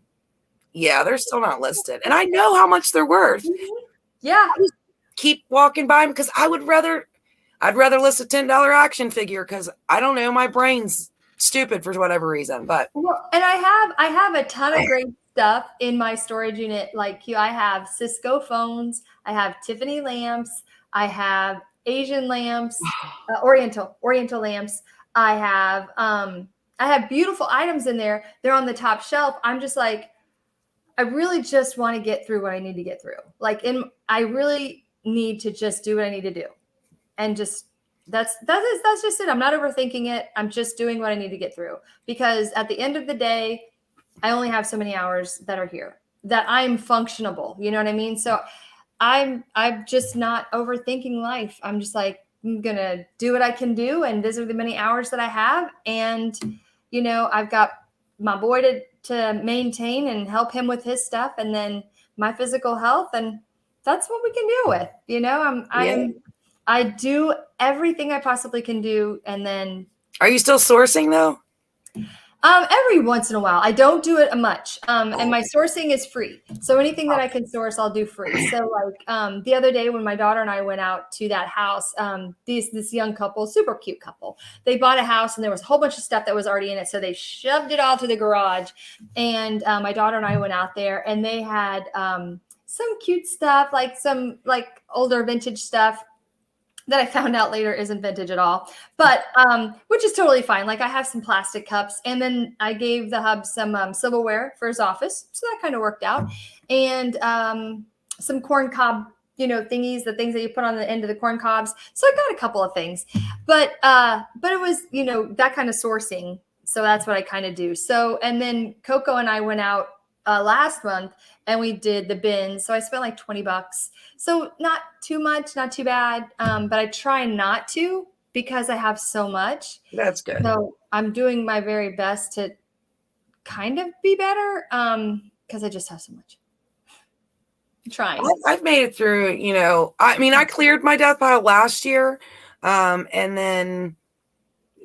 Yeah, they're still not listed. And I know how much they're worth. Mhm. Yeah. I just keep walking by them because I'd rather list a $10 action figure because I don't know, my brain's stupid for whatever reason. But Well, and I have a ton of great stuff in my storage unit. Like I have Cisco phones, I have Tiffany lamps, I have Asian lamps, Oriental lamps. I have beautiful items in there. They're on the top shelf. I'm just like, I really just want to get through what I need to get through. I really need to just do what I need to do, and just that's just it. I'm not overthinking it. I'm just doing what I need to get through, because at the end of the day, I only have so many hours that are here that I'm functionable. You know what I mean? So I'm just not overthinking life. I'm just like, I'm gonna do what I can do, and these are the many hours that I have, and I've got my boy to maintain and help him with his stuff, and then my physical health, and that's what we can deal with. yeah. I do everything I possibly can do, and then Are you still sourcing though? every once in a while. I don't do it much. And my sourcing is free. So anything that I can source, I'll do free. So the other day when my daughter and I went out to that house, this young couple, super cute couple, they bought a house and there was a whole bunch of stuff that was already in it. So they shoved it all to the garage. And my daughter and I went out there, and they had some cute stuff, like some older vintage stuff that I found out later isn't vintage at all, but which is totally fine. Like I have some plastic cups, and then I gave the hub some silverware for his office, so that kind of worked out, and some corn cob, thingies, the things that you put on the end of the corn cobs. So I got a couple of things, but it was that kind of sourcing. So that's what I kind of do. So, and then Coco and I went out last month and we did the bins. So I spent like $20. So not too much, not too bad. But I try not to, because I have so much. That's good. So I'm doing my very best to kind of be better, because I just have so much. I'm trying. I've made it through, I mean, I cleared my death pile last year. And then,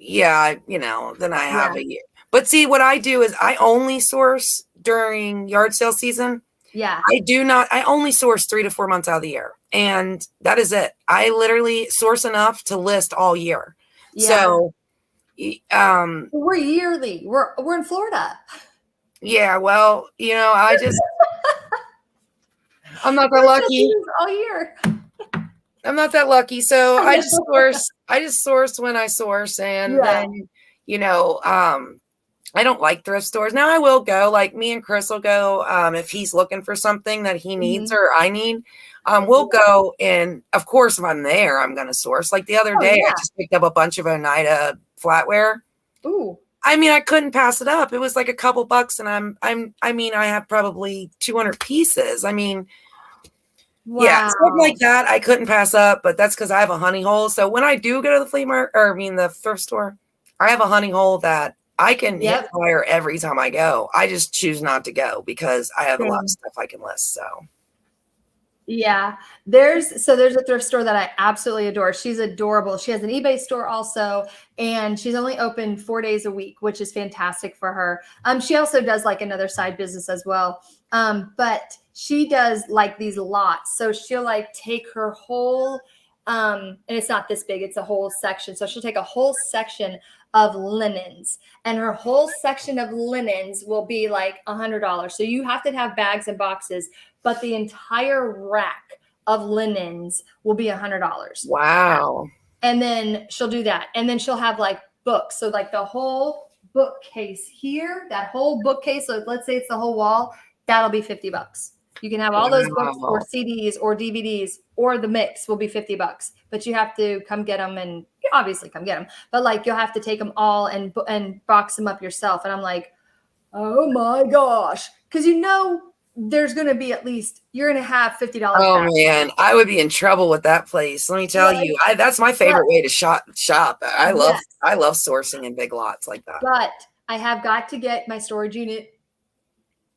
then I have a year. But see, what I do is I only source during yard sale season. Yeah. I only source 3 to 4 months out of the year. And that is it. I literally source enough to list all year. Yeah. So, we're yearly. We're in Florida. Yeah. Well, I'm not that lucky. All year. I'm not that lucky. So I just source when I source. And then, I don't like thrift stores. Now I will go, like me and Chris will go, if he's looking for something that he needs or I need, we'll go. And of course, if I'm there, I'm going to source. Like the other day, I just picked up a bunch of Oneida flatware. Ooh. I mean, I couldn't pass it up. It was like a couple bucks, and I have probably 200 pieces. I mean, yeah, something like that I couldn't pass up, but that's because I have a honey hole. So when I do go to the flea market, the thrift store, I have a honey hole that I can hit fire every time I go. I just choose not to go because I have a lot of stuff I can list. So. Yeah, there's a thrift store that I absolutely adore. She's adorable. She has an eBay store also, and she's only open 4 days a week, which is fantastic for her. She also does like another side business as well. But she does like these lots. So she'll like take her whole, and it's not this big, it's a whole section. So she'll take a whole section of linens, and her whole section of linens will be like $100. So you have to have bags and boxes, but the entire rack of linens will be $100. Wow. And then she'll do that. And then she'll have like books. So like the whole bookcase here, that whole bookcase. So let's say it's the whole wall, that'll be $50. You can have all those books or CDs or DVDs, or the mix will be $50. But you have to come get them, and obviously come get them. But like you'll have to take them all and box them up yourself. And I'm like, oh my gosh, because there's going to be at least you're going to have $50. Oh back. man, I would be in trouble with that place. Let me tell you, that's my favorite way to shop. I love sourcing in big lots like that. But I have got to get my storage unit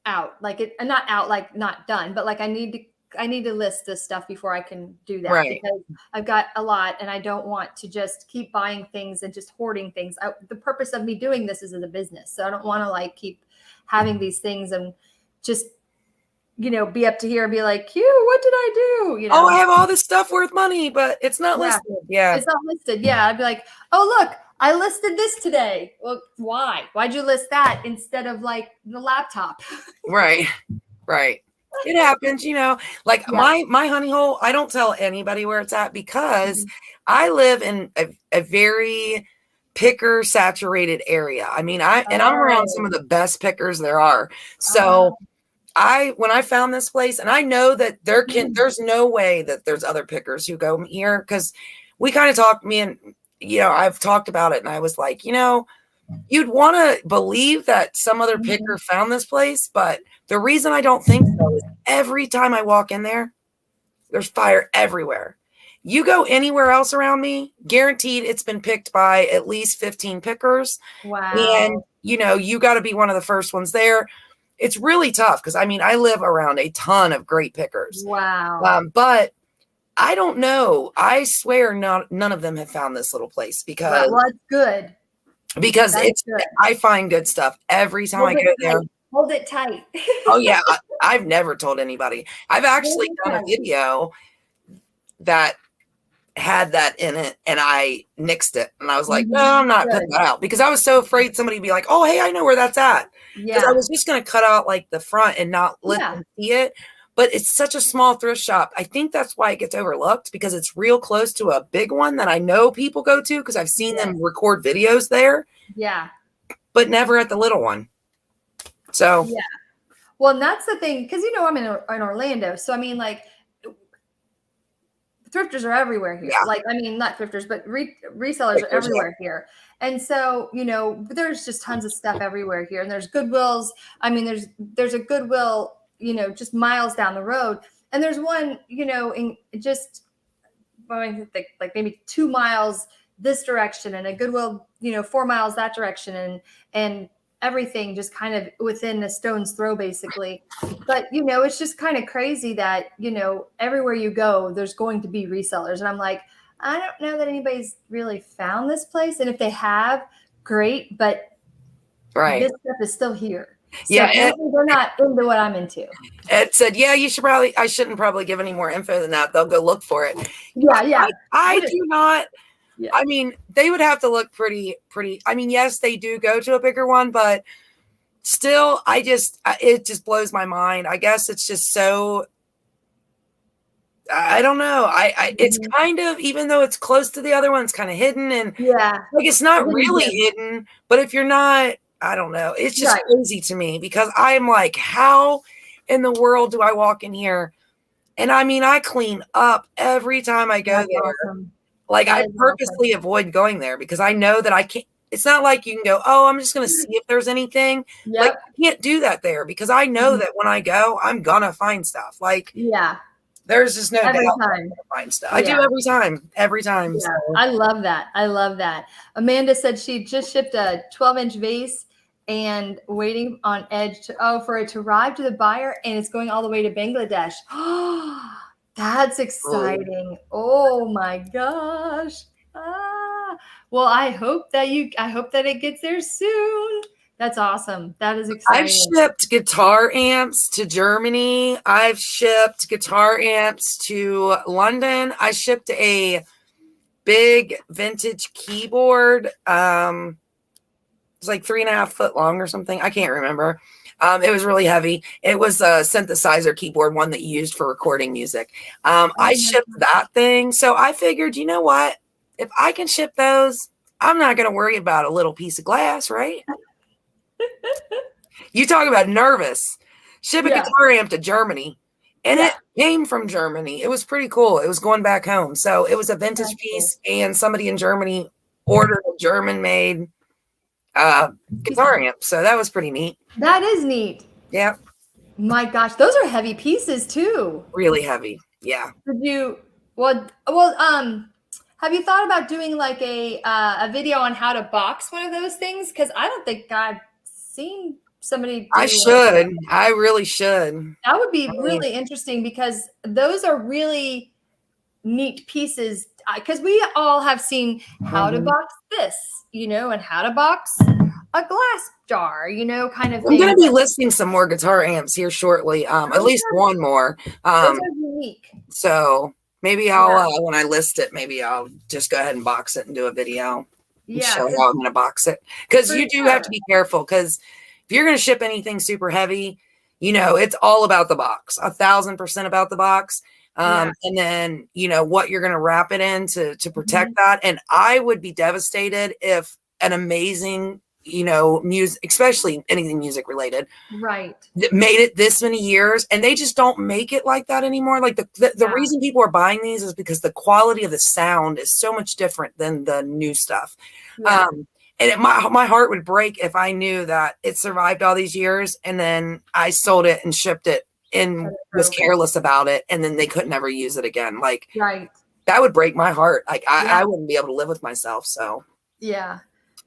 out, not out, like not done, but like I need to list this stuff before I can do that, right? Because I've got a lot, and I don't want to just keep buying things and just hoarding things. The purpose of me doing this is as a business, so I don't want to like keep having these things and just be up to here and be like, what did I do? Oh, I have all this stuff worth money, but it's not listed. Yeah. It's not listed. Yeah. I'd be like, oh, look, I listed this today. Well, why? Why'd you list that instead of like the laptop? Right. It happens, like my honey hole, I don't tell anybody where it's at because I live in a very picker saturated area. I mean, I'm around some of the best pickers there are. So when I found this place, and I know that there's no way that there's other pickers who go here, because we kind of talked, me and, I've talked about it, and I was like, you'd want to believe that some other picker found this place, but the reason I don't think so is every time I walk in there, there's fire everywhere. You go anywhere else around me, guaranteed it's been picked by at least 15 pickers. Wow. And, you got to be one of the first ones there. It's really tough because, I mean, I live around a ton of great pickers. Wow. But I don't know. I swear none of them have found this little place because well, it's good. Because good. I find good stuff every time I go there. Hold it tight. Oh yeah, I've never told anybody. I've actually done a video that had that in it, and I nixed it, and I was like, no, I'm not putting that out, because I was so afraid somebody would be like, oh, hey, I know where that's at. Because I was just going to cut out like the front and not let them see it. But it's such a small thrift shop. I think that's why it gets overlooked, because it's real close to a big one that I know people go to because I've seen them record videos there. Yeah. But never at the little one. So. Yeah. Well, and that's the thing, because, I'm in Orlando. So, I mean, like, thrifters are everywhere here. Yeah. Like, I mean, not thrifters, but resellers are everywhere here. And so, there's just tons of stuff everywhere here. And there's Goodwills. I mean, there's a Goodwill, just miles down the road. And there's one, in just, I think like maybe 2 miles this direction, and a Goodwill, 4 miles that direction, and everything just kind of within a stone's throw, basically. But, it's just kind of crazy that, everywhere you go, there's going to be resellers. And I'm like, I don't know that anybody's really found this place. And if they have, great. But this stuff is still here. So they're not into what I'm into. Ed said, yeah, I shouldn't probably give any more info than that. They'll go look for it. Yeah. I do not. Yeah. I mean, they would have to look pretty. I mean, yes, they do go to a bigger one, but still, it just blows my mind. I guess it's just so, I don't know. It's kind of, even though it's close to the other one, it's kind of hidden, and like it's not really hidden. But if you're not, I don't know. It's just crazy to me, because I'm like, how in the world do I walk in here? And I mean, I clean up every time I go there. Awesome. Like, I purposely avoid going there because I know that I can't. It's not like you can go, oh, I'm just going to see if there's anything. Yep. Like, I can't do that there, because I know that when I go, I'm going to find stuff. Like, there's just no doubt I'm going to find stuff. I do every time. Yeah. So. I love that. Amanda said she just shipped a 12-inch vase and waiting on Edge for it to arrive to the buyer, and it's going all the way to Bangladesh. Oh, that's exciting. Oh my gosh. Well, I hope that it gets there soon. That's awesome. That is exciting. I've shipped guitar amps to Germany. I've shipped guitar amps to London. I shipped a big vintage keyboard. It's like 3.5 foot long or something. I can't remember. It was really heavy. It was a synthesizer keyboard, one that you used for recording music. I shipped that thing. So I figured, you know what? If I can ship those, I'm not going to worry about a little piece of glass, right? You talk about nervous. Ship a guitar amp to Germany. And it came from Germany. It was pretty cool. It was going back home. So it was a vintage piece, and somebody in Germany ordered a German-made guitar amp. So that was pretty neat. That is neat. Yeah. My gosh, those are heavy pieces too. Really heavy. Yeah. Did you have you thought about doing like a video on how to box one of those things? Because I don't think I've seen somebody do I should. I really should. That would be really interesting, because those are really neat pieces. Because we all have seen how to box this, and how to box a glass jar, kind of thing. I'm going to be listing some more guitar amps here shortly. At least one more. Those are unique. So maybe I'll, when I list it, maybe I'll just go ahead and box it and do a video. And show how I'm going to box it. Because you do have to be careful, because if you're going to ship anything super heavy, it's all about the box, 1,000% about the box. And then, what you're going to wrap it in to protect that. And I would be devastated if an amazing, music, especially anything music related, right, that made it this many years, and they just don't make it like that anymore. Like the reason people are buying these is because the quality of the sound is so much different than the new stuff. Yeah. And my heart would break if I knew that it survived all these years and then I sold it and shipped it and was careless about it, and then they could never use it again. Like, that would break my heart. Like I wouldn't be able to live with myself. So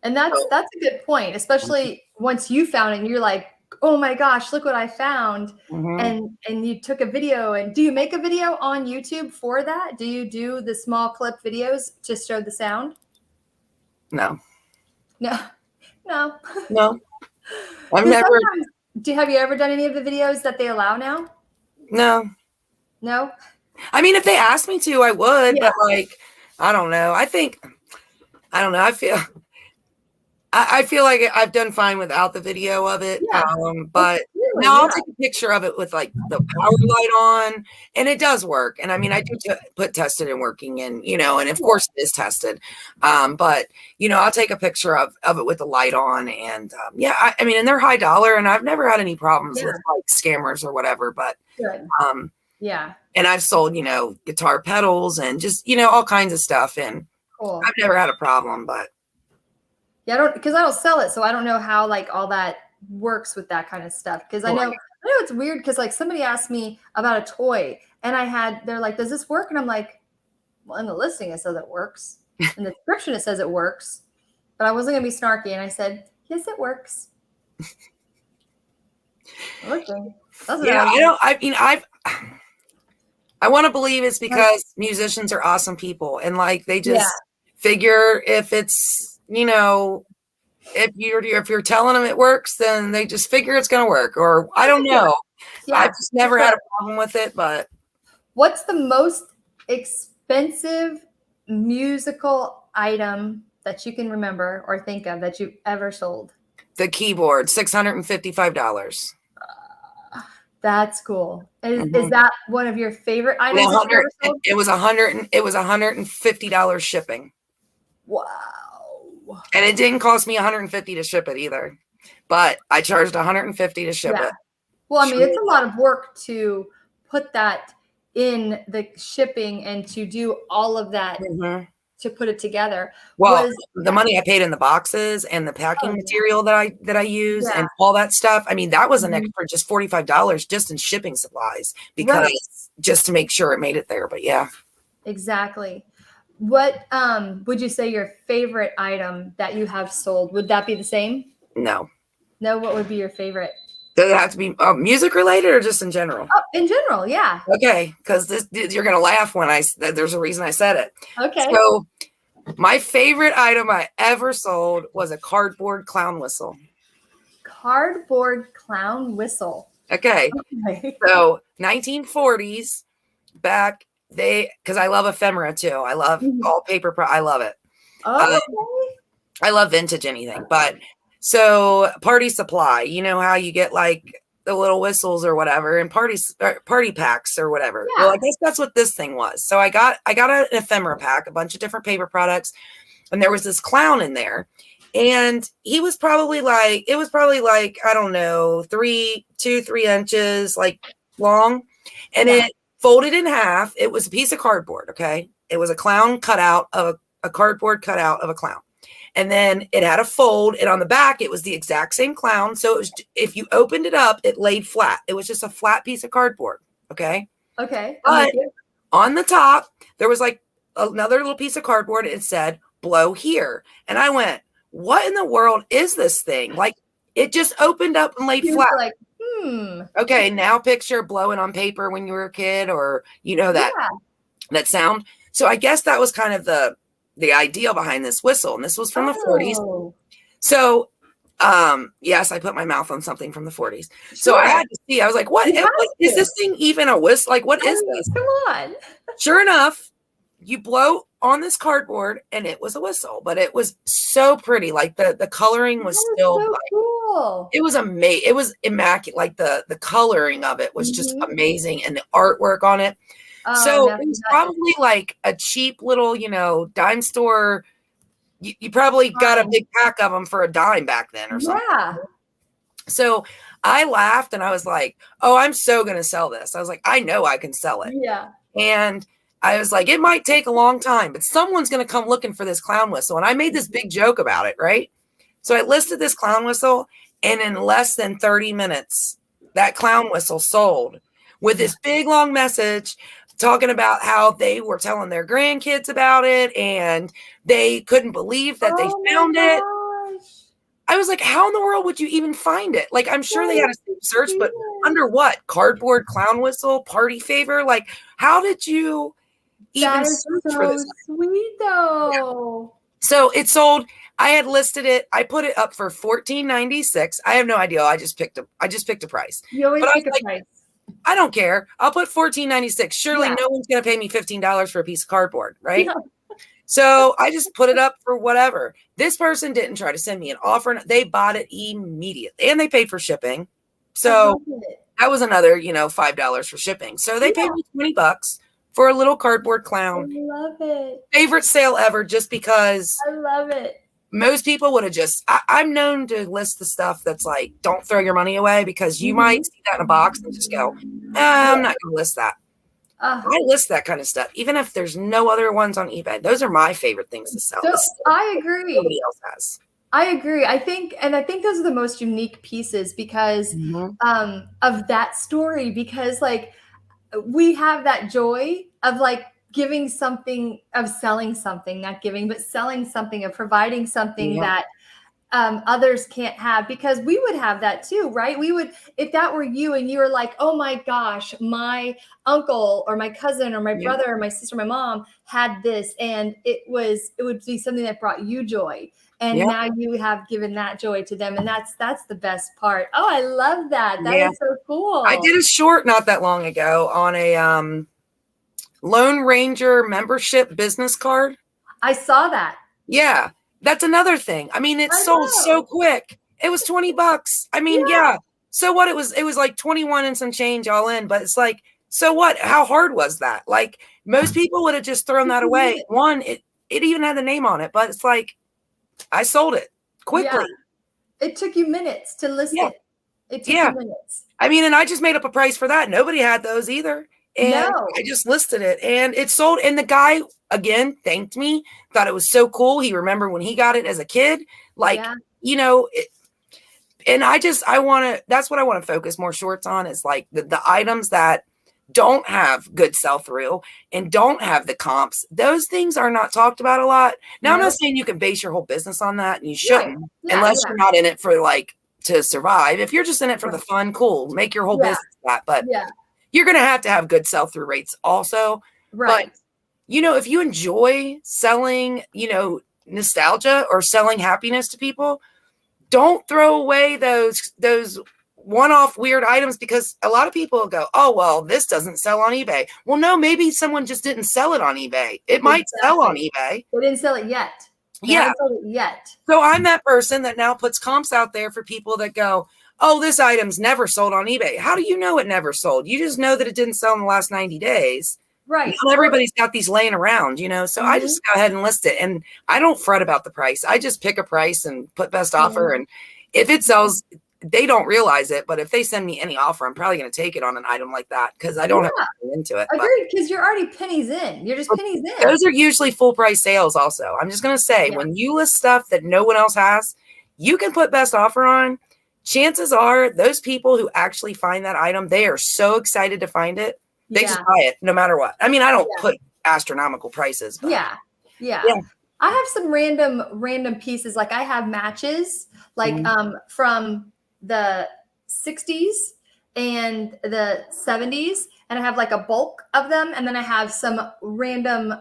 and that's a good point, especially once you found it and you're like, oh my gosh, look what I found. And you took a video. And do you make a video on YouTube for that? Do you do the small clip videos to show the sound? No. I've never. Have you ever done any of the videos that they allow now? No. I mean, if they asked me to, I would, but like, I don't know. I don't know. I feel like I've done fine without the video of it. But now I'll take a picture of it with like the power light on, and it does work. And I mean, I do put tested and working in, and of course it is tested. But I'll take a picture of it with the light on, and I mean, and they're high dollar, and I've never had any problems with like scammers or whatever. But and I've sold, guitar pedals and just, all kinds of stuff, and I've never had a problem. But because I don't sell it, so I don't know how like all that works with that kind of stuff. Because I know it's weird, because like somebody asked me about a toy, and they're like, does this work? And I'm like, well, in the listing it says it works. In the description it says it works. But I wasn't gonna be snarky, and I said, yes, it works. Okay. I want to believe it's because musicians are awesome people, and like they just figure if it's, if you're telling them it works, then they just figure it's going to work, or I don't know. I've just never had a problem with it. But what's the most expensive musical item that you can remember or think of that you've ever sold? The keyboard, $655. That's cool. Is that one of your favorite items? It was $150 shipping. Wow. And it didn't cost me $150 to ship it either, but I charged $150 to ship it. Well, I mean, it's a lot of work to put that in the shipping and to do all of that to put it together. Well, the money I paid in the boxes and the packing material that I use and all that stuff. I mean, that was an extra just $45 just in shipping supplies, because just to make sure it made it there. But exactly. What would you say your favorite item that you have sold? Would that be the same? No. What would be your favorite? Does it have to be music related or just in general? Oh, in general, yeah. Okay, because you're gonna laugh when there's a reason I said it. Okay. So my favorite item I ever sold was a cardboard clown whistle. Cardboard clown whistle. Okay. So 1940s back. Because I love ephemera too. I love all paper. I love it. Oh, I love vintage anything. But So Party Supply, you know how you get like the little whistles or whatever, and party packs or whatever. Yeah. Well, I guess that's what this thing was. So I got an ephemera pack, a bunch of different paper products, and there was this clown in there, and he was probably like, it was probably like, I don't know, 3 inches like long, and Yeah. it folded in half. It was a piece of cardboard. Okay, it was a clown cutout of a cardboard cutout of a clown. And then it had a fold, and on the back, it was the exact same clown. So it was, if you opened it up, it laid flat. It was just a flat piece of cardboard. Okay. Okay. But on the top, there was like another little piece of cardboard. It said, blow here. And I went, what in the world is this thing? Like, it just opened up and laid flat. Like, Okay. Now picture blowing on paper when you were a kid, or, you know, that sound. So I guess that was kind of the idea behind this whistle, and this was from the 40s. So yes, I put my mouth on something from the 40s. Sure. So I had to see. I was like, what is this thing even a whistle? Like, what is this? Come on. Sure enough, you blow on this cardboard and it was a whistle, but it was so pretty. Like the coloring was still so like, cool. It was amazing. It was immaculate. Like the coloring of it was just amazing, and the artwork on it. So it was probably like a cheap little, you know, dime store. You probably got a big pack of them for $10 back then or something. Yeah. So I laughed and I was like, oh, I'm so going to sell this. I was like, I know I can sell it. Yeah. And I was like, it might take a long time, but someone's going to come looking for this clown whistle. And I made this big joke about it, right? So I listed this clown whistle, and in less than 30 minutes, that clown whistle sold with this big long message talking about how they were telling their grandkids about it, and they couldn't believe that they found it. I was like, how in the world would you even find it? Like, I'm sure they had a search, but under what? Cardboard clown whistle, party favor? Like, how did you even search for this? Sweet though. Yeah. So it sold. I had listed it. I put it up for $14.96. I have no idea. I just picked a price. You always pick a price. I don't care. I'll put $14.96. Surely no one's going to pay me $15 for a piece of cardboard, right? Yeah. So I just put it up for whatever. This person didn't try to send me an offer. They bought it immediately, and they paid for shipping. So that was another, $5 for shipping. So they paid me $20 for a little cardboard clown. I love it. Favorite sale ever, just because. I love it. Most people would have just, I'm known to list the stuff that's like, don't throw your money away, because you might see that in a box and just go, I'm not going to list that. I list that kind of stuff, even if there's no other ones on eBay. Those are my favorite things to sell. So I agree. Nobody else has. I agree. I think those are the most unique pieces because of that story, because like we have that joy of like giving something, of selling something, not giving, but selling something, of providing something that others can't have, because we would have that too, right? We would, if that were you and you were like, oh my gosh, my uncle or my cousin or my brother or my sister, my mom had this, and it would be something that brought you joy. And now you have given that joy to them. And that's the best part. Oh, I love that. That is so cool. I did a short not that long ago on a Lone Ranger membership business card. I saw that. Yeah. That's another thing. I mean, it sold so quick. It was $20. I mean, So what? It was like 21 and some change all in, but it's like, so what? How hard was that? Like, most people would have just thrown that away. One, it even had the name on it, but it's like, I sold it quickly. Yeah. It took you minutes to list it. It took you minutes. I mean, and I just made up a price for that. Nobody had those either. And I just listed it, and it sold. And the guy, again, thanked me, thought it was so cool. He remembered when he got it as a kid. Like, and that's what I want to focus more shorts on, is like the items that don't have good sell-through and don't have the comps. Those things are not talked about a lot. Now, I'm not saying you can base your whole business on that, and you shouldn't, unless you're not in it for like to survive. If you're just in it for the fun, cool, make your whole business that. But you're going to have good sell-through rates also. Right. But, if you enjoy selling, nostalgia or selling happiness to people, don't throw away those one-off weird items, because a lot of people will go, oh, well, this doesn't sell on eBay. Well, no, maybe someone just didn't sell it on eBay. It might sell on eBay. They didn't sell it yet. They haven't sold it yet. So I'm that person that now puts comps out there for people that go, oh, this item's never sold on eBay. How do you know it never sold? You just know that it didn't sell in the last 90 days. Right. Not everybody's got these laying around, you know, so I just go ahead and list it. And I don't fret about the price. I just pick a price and put best offer. And if it sells, they don't realize it. But if they send me any offer, I'm probably going to take it on an item like that because I don't have to go into it. Agreed, because you're already pennies in. You're just pennies in. Those are usually full price sales also. I'm just going to say, when you list stuff that no one else has, you can put best offer on. Chances are those people who actually find that item, they are so excited to find it. They just buy it no matter what. I mean, I don't put astronomical prices. But yeah. I have some random pieces. Like I have matches like from the 60s and the 70s. And I have like a bulk of them. And then I have some random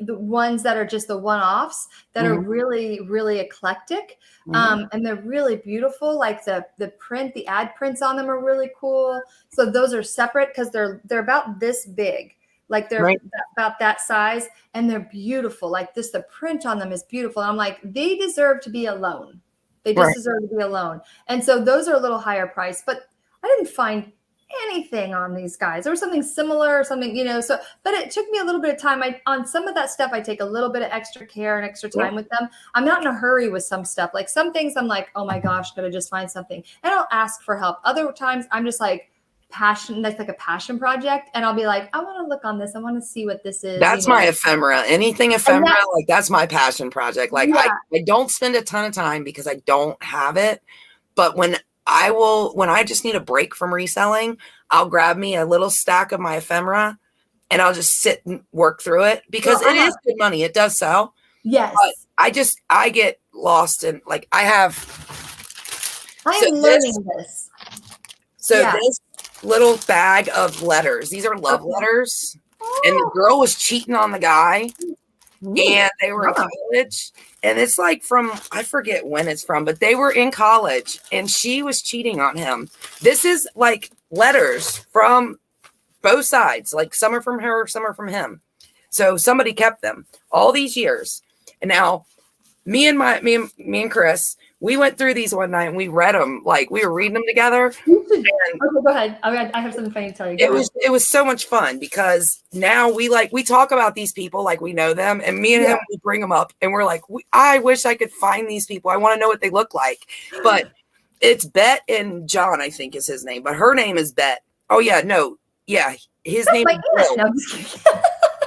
the ones that are just the one-offs that are really, really eclectic. And they're really beautiful. Like the print, the ad prints on them are really cool. So those are separate because they're about this big. Like they're about that size and they're beautiful. Like this, the print on them is beautiful. And I'm like, they deserve to be alone. They just deserve to be alone. And so those are a little higher price, but I didn't find anything on these guys. There was something similar or something, you know, so, but it took me a little bit of time. On some of that stuff, I take a little bit of extra care and extra time with them. I'm not in a hurry with some stuff. Like some things I'm like, oh my gosh, gotta just find something. And I'll ask for help. Other times I'm just like that's like a passion project. And I'll be like, I want to look on this. I want to see what this is. That's my ephemera. Anything ephemera, like that's my passion project. Like I don't spend a ton of time because I don't have it. But when I just need a break from reselling, I'll grab me a little stack of my ephemera and I'll just sit and work through it because it is good money. It does sell. Yes. But I get lost in like I am learning this. So this little bag of letters, these are love letters. And the girl was cheating on the guy. And they were in college, and it's like from, I forget when it's from, but they were in college and she was cheating on him. This is like letters from both sides, like some are from her, some are from him. So somebody kept them all these years. And now me and Chris, we went through these one night and we read them, like we were reading them together. Okay, go ahead. I have something funny to tell you. It was so much fun because now we talk about these people like we know them, and me and him, we bring them up and we're like, I wish I could find these people. I want to know what they look like. But it's Bet and John, I think is his name, but her name is Bet. Oh yeah, no, yeah, his name is Bill. No,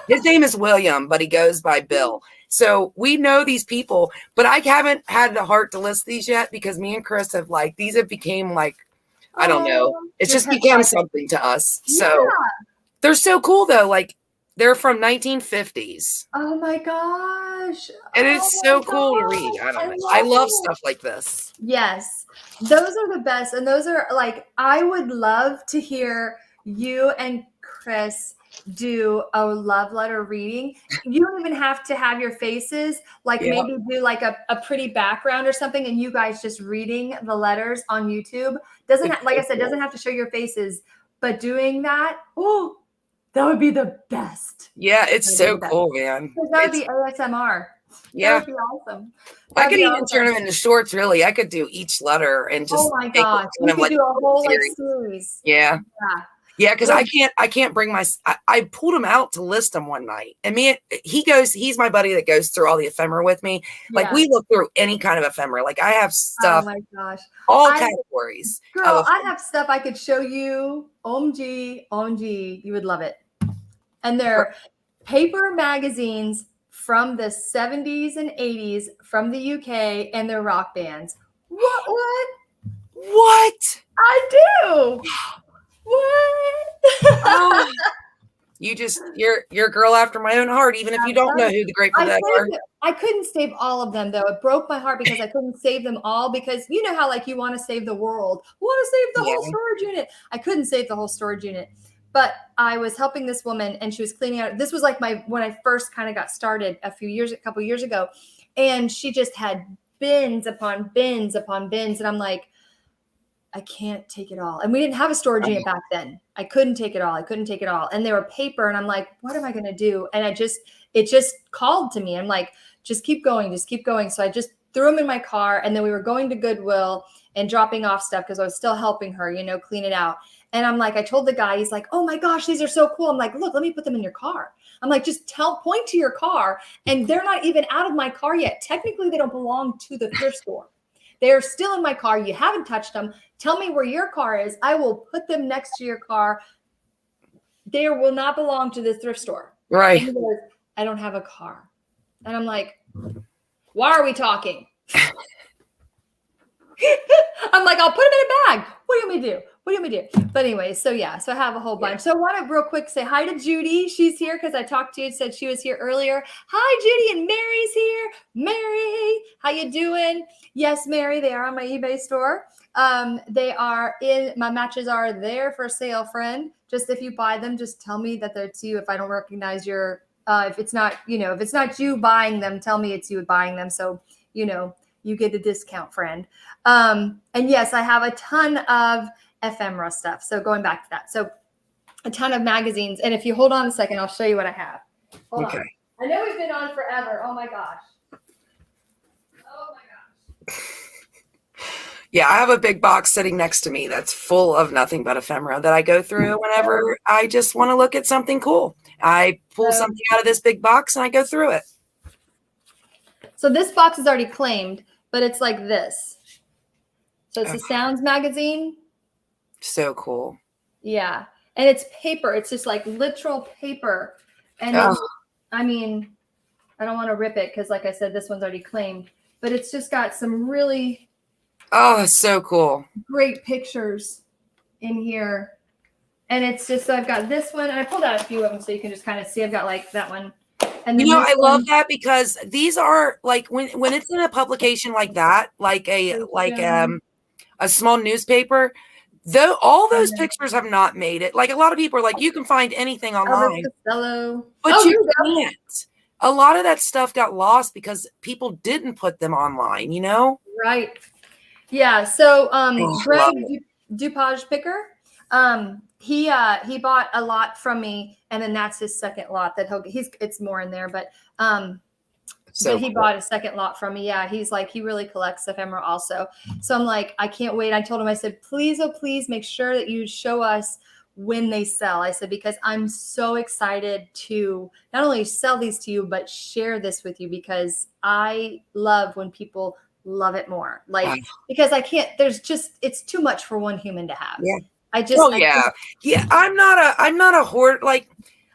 his name is William, but he goes by Bill. So we know these people, but I haven't had the heart to list these yet because me and Chris have these have became like, I don't know. It's just become something to us. So they're so cool though. Like they're from 1950s. Oh my gosh. And it's so cool to read. I don't know. I love stuff like this. Yes. Those are the best. And those are like, I would love to hear you and Chris do a love letter reading. You don't even have to have your faces, like maybe do like a pretty background or something and you guys just reading the letters on YouTube. Doesn't like I said, doesn't have to show your faces, but doing that, that would be the best. Yeah, it's so cool, man. That would be ASMR. Yeah. That would be awesome. I could even turn them into shorts, really. I could do each letter and just my gosh. You could do a whole series. Yeah. Yeah, because I can't bring I pulled him out to list them one night. And he's my buddy that goes through all the ephemera with me. Like we look through any kind of ephemera. Like I have stuff. Oh my gosh. All categories. Girl, I have stuff I could show you. OMG, you would love it. And they're paper magazines from the 70s and 80s from the UK and they're rock bands. What? I do. What? You're a girl after my own heart, even if you don't know who the Grateful Dead are. I couldn't save all of them though. It broke my heart because I couldn't save them all because you know how like you want to save the world, want to save the whole storage unit. I couldn't save the whole storage unit, but I was helping this woman and she was cleaning out. This was like when I first kind of got started a couple years ago, and she just had bins upon bins upon bins, and I'm like, I can't take it all. And we didn't have a storage unit back then. I couldn't take it all. And they were paper. And I'm like, what am I going to do? And it just called to me. I'm like, just keep going, just keep going. So I just threw them in my car, and then we were going to Goodwill and dropping off stuff because I was still helping her, clean it out. And I'm like, I told the guy, he's like, oh my gosh, these are so cool. I'm like, look, let me put them in your car. I'm like, just point to your car. And they're not even out of my car yet. Technically, they don't belong to the thrift store. They're still in my car. You haven't touched them. Tell me where your car is. I will put them next to your car. They will not belong to the thrift store. Right. And he goes, I don't have a car. And I'm like, why are we talking? I'm like, I'll put them in a bag. What do you want me to do? What do you want me to do? But anyway, so yeah, so I have a whole bunch. So I want to real quick say hi to Judy. She's here because I talked to you, said she was here earlier. Hi, Judy, and Mary's here. Mary, how you doing? Yes, Mary, they are on my eBay store. They are my matches are there for sale, friend. Just if you buy them, just tell me that they're to you. If I don't recognize your, if it's not you buying them, tell me it's you buying them. So, you get a discount, friend. And yes, I have a ton of ephemera stuff. So going back to that. So a ton of magazines. And if you hold on a second, I'll show you what I have. Hold on. I know we've been on forever. Oh my gosh. Yeah, I have a big box sitting next to me that's full of nothing but ephemera that I go through whenever I just want to look at something cool. I pull something out of this big box and I go through it. So this box is already claimed, but it's like this. So it's a Sounds magazine. So cool. Yeah. And it's paper. It's just like literal paper. And I mean, I don't want to rip it because like I said, this one's already claimed, but it's just got some really so cool. Great pictures in here. And it's just, so I've got this one, and I pulled out a few of them so you can just kind of see. I've got like that one. And then I love that because these are like when it's in a publication like that, like a small newspaper, though all those pictures have not made it. Like a lot of people are like, you can find anything online. But you can't. A lot of that stuff got lost because people didn't put them online, Right. Yeah. So Greg DuPage Picker, he bought a lot from me, and then that's his second lot that it's more in there, but he bought a second lot from me. Yeah, he's like, he really collects ephemera also. So I'm like, I can't wait. I told him, I said, please, oh please make sure that you show us when they sell. I said, because I'm so excited to not only sell these to you, but share this with you, because I love when people love it more. Like, because it's too much for one human to have. Yeah. I'm not a hoard. Like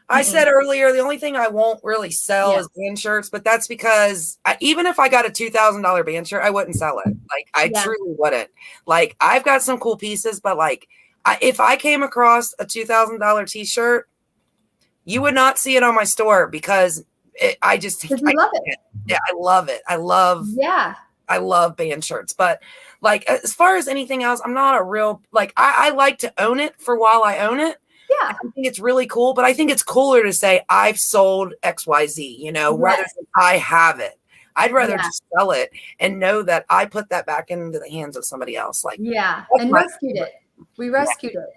I said earlier, the only thing I won't really sell is band shirts, but that's because even if I got a $2,000 band shirt, I wouldn't sell it. Like I truly wouldn't. Like I've got some cool pieces, but like if I came across a $2,000 t-shirt, you would not see it on my store because I love it. Yeah, I love it. I love band shirts, but like, as far as anything else, I'm not a real, like, I like to own it for while I own it. Yeah. I think it's really cool, but I think it's cooler to say I've sold XYZ, rather than I have it. I'd rather just sell it and know that I put that back into the hands of somebody else. Like, and rescued it. We rescued it.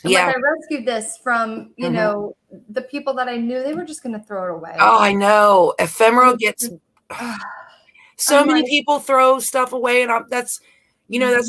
And like I rescued this from, the people that I knew, they were just going to throw it away. Oh, I know. Ephemera gets so many people throw stuff away, and that's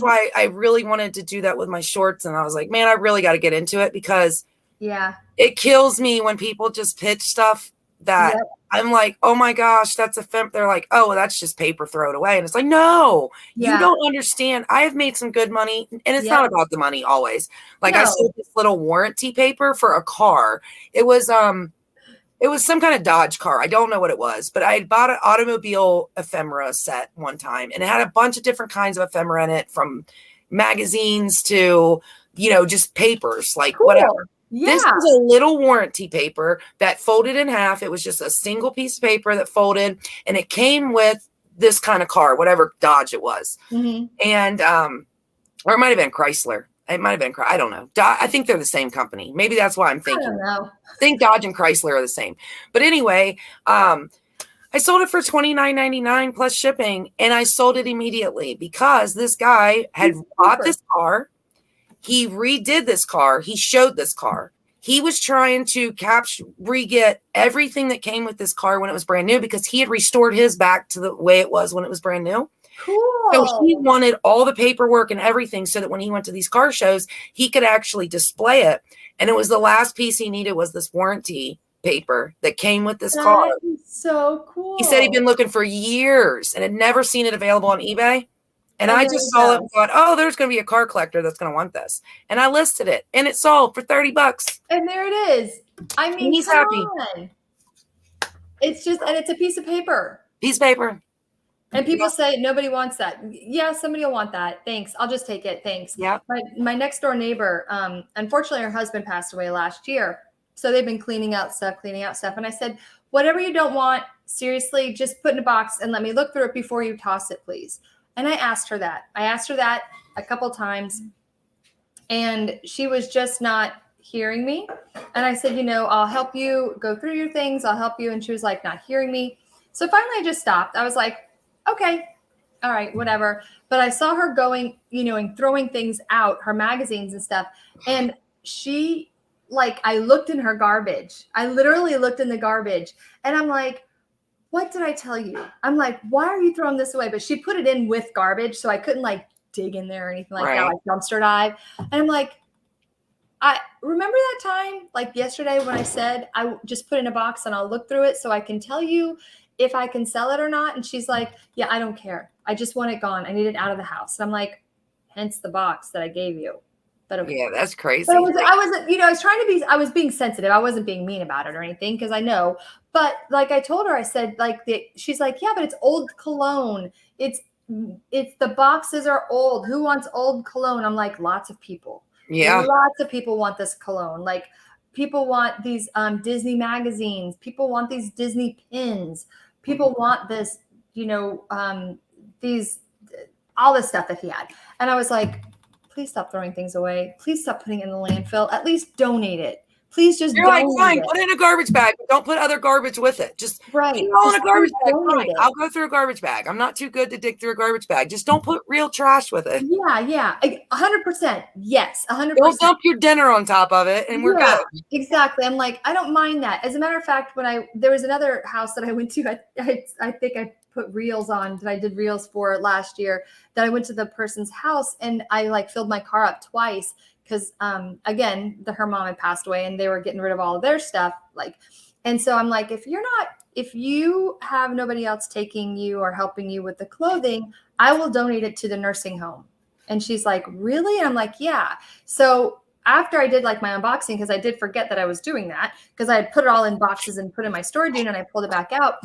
why I really wanted to do that with my shorts. And I was like, man, I really got to get into it because it kills me when people just pitch stuff that I'm like, oh my gosh, that's they're like, oh, well, that's just paper, throw it away. And it's like, no, you don't understand. I have made some good money, and it's not about the money always. Like I sold this little warranty paper for a car. It was some kind of Dodge car. I don't know what it was, but I had bought an automobile ephemera set one time, and it had a bunch of different kinds of ephemera in it, from magazines to, just papers, like whatever. Yeah. This was a little warranty paper that folded in half. It was just a single piece of paper that folded, and it came with this kind of car, whatever Dodge it was. And, or it might've been Chrysler. It might have been, I don't know. I think they're the same company. Maybe that's why I'm thinking. I don't know. I think Dodge and Chrysler are the same. But anyway, I sold it for $29.99 plus shipping, and I sold it immediately because this guy had bought this car. He redid this car. He showed this car. He was trying to re-get everything that came with this car when it was brand new, because he had restored his back to the way it was when it was brand new. So he Cool. wanted all the paperwork and everything so that when he went to these car shows, he could actually display it. And it was the last piece he needed, was this warranty paper that came with this car. That is so cool. He said he'd been looking for years and had never seen it available on eBay. And I there just you saw go. it and thought, oh, there's going to be a car collector that's going to want this. And I listed it, and it sold for $30. And there it is. I mean, he's come happy. on. It's just, and it's a piece of paper. Piece of paper. And people say nobody wants that. Yeah, somebody will want that. Thanks. I'll just take it. Thanks. Yeah. My next door neighbor, unfortunately, her husband passed away last year. So they've been cleaning out stuff. And I said, whatever you don't want, seriously, just put in a box and let me look through it before you toss it, please. And I asked her that. A couple times, and she was just not hearing me. And I said, I'll help you go through your things. I'll help you. And she was like, not hearing me. So finally I just stopped. I was like, okay, all right, whatever. But I saw her going, and throwing things out, her magazines and stuff. And she, I looked in her garbage. I literally looked in the garbage, and I'm like, what did I tell you? I'm like, why are you throwing this away? But she put it in with garbage, so I couldn't dig in there or anything like that, like dumpster dive. And I'm like, I remember that time, yesterday, when I said I just put in a box and I'll look through it so I can tell you if I can sell it or not. And she's like, yeah, I don't care. I just want it gone. I need it out of the house. And I'm like, hence the box that I gave you. But okay. Yeah, that's crazy. But I was being sensitive. I wasn't being mean about it or anything, because I know. But I told her, I said, she's like, yeah, but it's old cologne. It's the boxes are old. Who wants old cologne? I'm like, lots of people. Yeah. Lots of people want this cologne. People want these Disney magazines. People want these Disney pins. People want this, all this stuff that he had. And I was like, please stop throwing things away. Please stop putting it in the landfill. At least donate it. Please just donate fine, it. put it in a garbage bag, but don't put other garbage with it. Just right. in a garbage bag. Fine. I'll go through a garbage bag. I'm not too good to dig through a garbage bag. Just don't put real trash with it. Yeah. 100%. Yes, 100%. Don't dump your dinner on top of it, and we're good. Exactly. I'm like, I don't mind that. As a matter of fact, there was another house that I went to, I think I put reels on that I did reels for last year, that I went to the person's house and I filled my car up twice. Because again, her mom had passed away and they were getting rid of all of their stuff. And so I'm like, if you have nobody else taking you or helping you with the clothing, I will donate it to the nursing home. And she's like, really? And I'm like, yeah. So after I did my unboxing, because I did forget that I was doing that, because I had put it all in boxes and put it in my storage unit, and I pulled it back out.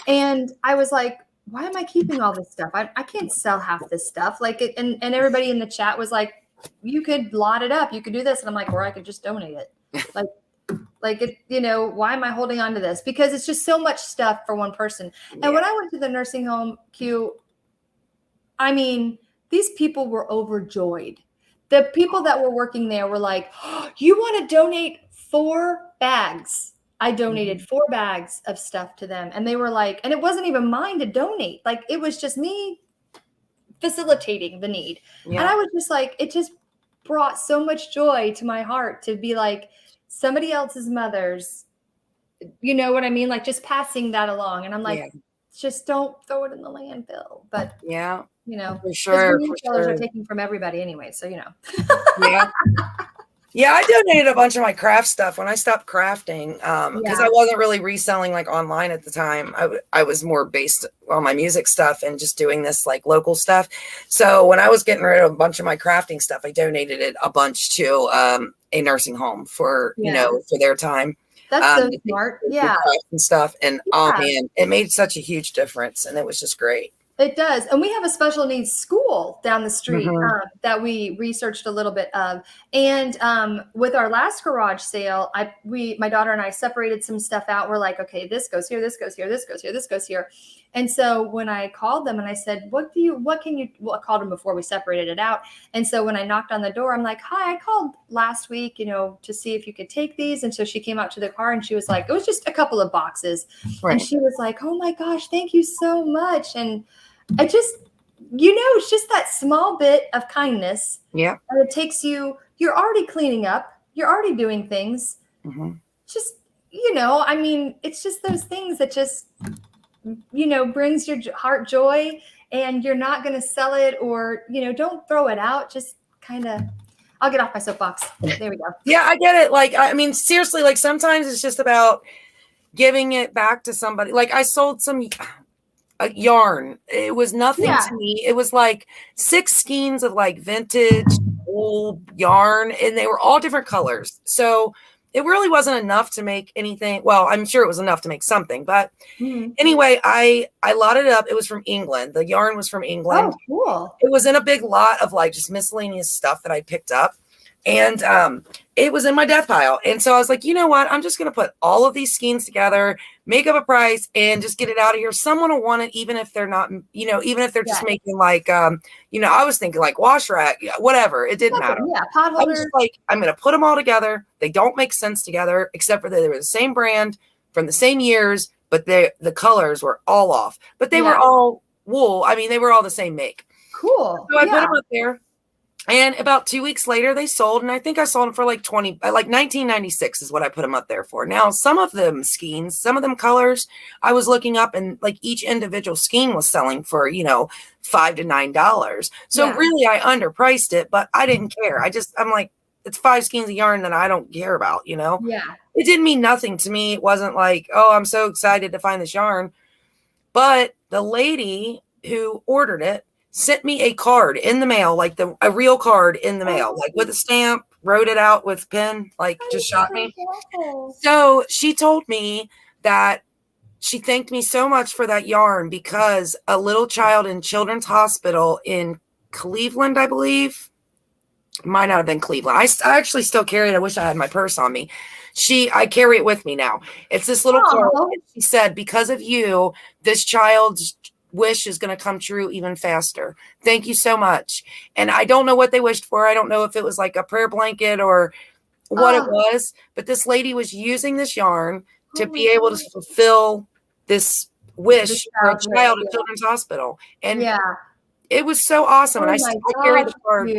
And I was like, why am I keeping all this stuff? I can't sell half this stuff. And everybody in the chat was like, you could lot it up. You could do this. And I'm like, or I could just donate it. Why am I holding on to this? Because it's just so much stuff for one person. And when I went to the nursing home, these people were overjoyed. The people that were working there were like, oh, you want to donate 4 bags? I donated 4 bags of stuff to them. And they were like, and it wasn't even mine to donate. It was just me facilitating the need. Yeah. And I was just like, it just brought so much joy to my heart to be somebody else's mother's, you know what I mean? Just passing that along. And I'm like, just don't throw it in the landfill. But for sure. Retailers are taking from everybody anyway. So, Yeah, I donated a bunch of my craft stuff when I stopped crafting, because I wasn't really reselling online at the time. I was more based on my music stuff and just doing this local stuff. So when I was getting rid of a bunch of my crafting stuff, I donated it a bunch to a nursing home for for their time. That's so smart. Yeah, and stuff, and oh man, it made such a huge difference, and it was just great. It does. And we have a special needs school down the street that we researched a little bit of. And with our last garage sale, my daughter and I separated some stuff out. We're like, okay, this goes here, this goes here, this goes here, this goes here. And so when I called them and I said, I called them before we separated it out. And so when I knocked on the door, I'm like, hi, I called last week, to see if you could take these. And so she came out to the car and she was like, it was just a couple of boxes. Right. And she was like, oh my gosh, thank you so much. And I just, it's just that small bit of kindness. Yeah. And it takes you're already cleaning up, you're already doing things. just, you know, I mean, it's just those things that just, you know, brings your heart joy, and you're not going to sell it, or, you know, don't throw it out. Just kind of, I'll get off my soapbox. There we go. Yeah, I get it. Like, I mean, seriously, like sometimes it's just about giving it back to somebody. Like I sold some yarn. It was nothing to me. It was like 6 skeins of like vintage old yarn, and they were all different colors. So it really wasn't enough to make anything. Well, I'm sure it was enough to make something, but anyway, I lotted it up. It was from England. The yarn was from England. Oh, cool. It was in a big lot of like just miscellaneous stuff that I picked up. And it was in my death pile. And so I was like, you know what? I'm just going to put all of these skeins together, make up a price, and just get it out of here. Someone will want it, even if they're not, you know, even if they're just making like, you know, I was thinking like wash rack, whatever. It didn't matter. Yeah, pot holder. I was just like, I'm going to put them all together. They don't make sense together, except for that they were the same brand from the same years, but the colors were all off. But they were all wool. I mean, they were all the same make. Cool. So I put them up there. And about 2 weeks later, they sold, and I think I sold them for like $19.96 is what I put them up there for. Now, some of them skeins, some of them colors, I was looking up, and like each individual skein was selling for, you know, $5 to $9. So really, I underpriced it, but I didn't care. I'm like, it's 5 skeins of yarn that I don't care about, you know? Yeah. It didn't mean nothing to me. It wasn't like, oh, I'm so excited to find this yarn. But the lady who ordered it sent me a card in the mail, like a real card in the mail, like with a stamp, wrote it out with pen, like just shot me. So she told me that she thanked me so much for that yarn because a little child in Children's Hospital in Cleveland, I believe, might not have been Cleveland. I actually still carry it. I wish I had my purse on me. I carry it with me now. It's this little card. She said, because of you, this child's wish is going to come true even faster. Thank you so much. And I don't know what they wished for. I don't know if it was like a prayer blanket or what it was, but this lady was using this yarn to be able to fulfill this wish for a child at Children's Hospital. And it was so awesome. And I carry the card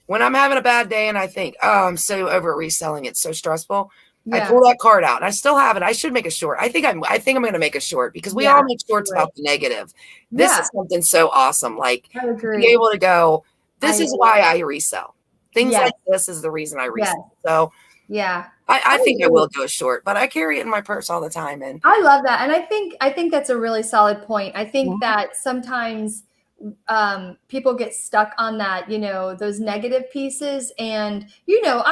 when I'm having a bad day and I think, oh, I'm so over reselling. It's so stressful. I pull that card out and I still have it. I should make a short. I think I'm going to make a short because we all make shorts about the negative. This is something so awesome. Like be able to go, this is why I resell. Things like this is the reason I resell. So I think I will do a short, but I carry it in my purse all the time. And I love that. And I think that's a really solid point. I think that sometimes people get stuck on that, you know, those negative pieces. And, you know,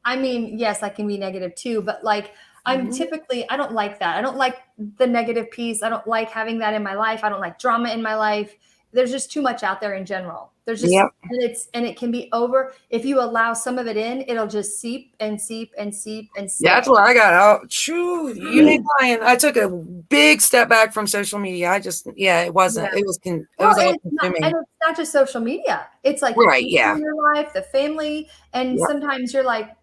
I mean, yes, I can be negative too, but like I'm typically, I don't like that. I don't like the negative piece. I don't like having that in my life. I don't like drama in my life. There's just too much out there in general. There's just, and it can be over. If you allow some of it in, it'll just seep and seep and seep and seep. Yeah, that's what I got out. True. You ain't lying. I took a big step back from social media. It wasn't, it was all consuming. And it's not just social media. It's like your life, the family. And sometimes you're like,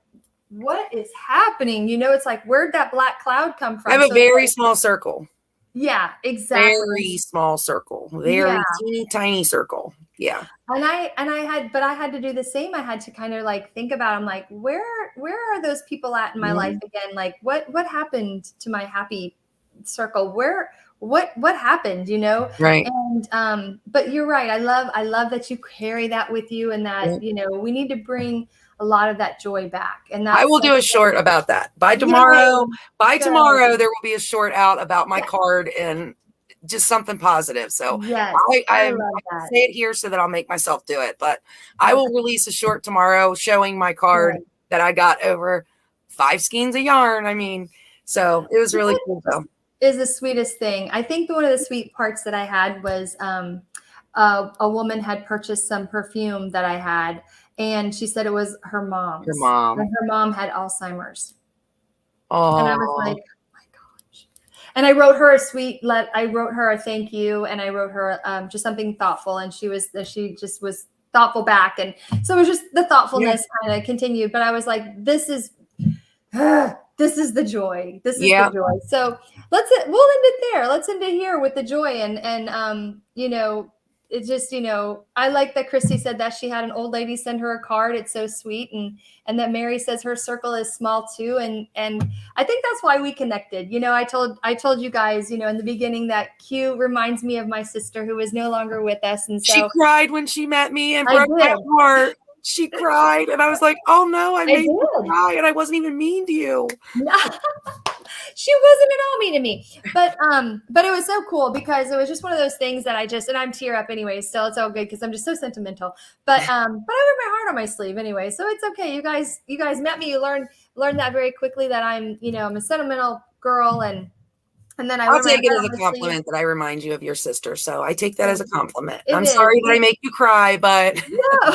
what is happening? You know, it's like, where'd that black cloud come from? I have a very small circle. Yeah, exactly. Very small circle. Very teeny tiny circle. Yeah. And I had to do the same. I had to kind of like think about, I'm like, where are those people at in my life again? Like what happened to my happy circle? What happened, you know? Right. And but you're right. I love that you carry that with you, and that, you know, we need to bring a lot of that joy back. And I will do a short about that by tomorrow. Tomorrow, there will be a short out about my card and just something positive. So I say it here so that I'll make myself do it, but I will release a short tomorrow showing my card that I got over 5 skeins of yarn. I mean, so it was really cool though. Is the sweetest thing. I think one of the sweet parts that I had was a woman had purchased some perfume that I had, and she said it was her mom's. Her mom. And her mom had Alzheimer's. Oh. And I was like, oh my gosh. And I wrote her I wrote her a thank you, and I wrote her just something thoughtful, and she just was thoughtful back. And so it was just the thoughtfulness kind of continued. But I was like, this is the joy. This is the joy. So we'll end it there. Let's end it here with the joy. And you know, it just, I like that Crissy said that she had an old lady send her a card. It's so sweet. And that Mary says her circle is small too. And I think that's why we connected. I told you guys, in the beginning that Q reminds me of my sister who is no longer with us. And She so cried when she met me and I broke my did. heart. She cried, and I was like, "Oh no, I made you did. cry, and I wasn't even mean to you." No, she wasn't at all mean to me, but it was so cool because it was just one of those things that and I'm tear up anyway, so it's all good because I'm just so sentimental. But I wear my heart on my sleeve anyway, so it's okay. You guys met me. You learned that very quickly that I'm a sentimental girl, and then I I'll wear my take it heart as on a my sleeve. compliment that I remind you of your sister. So I take that as a compliment. It I'm is. sorry that I make you cry, but No,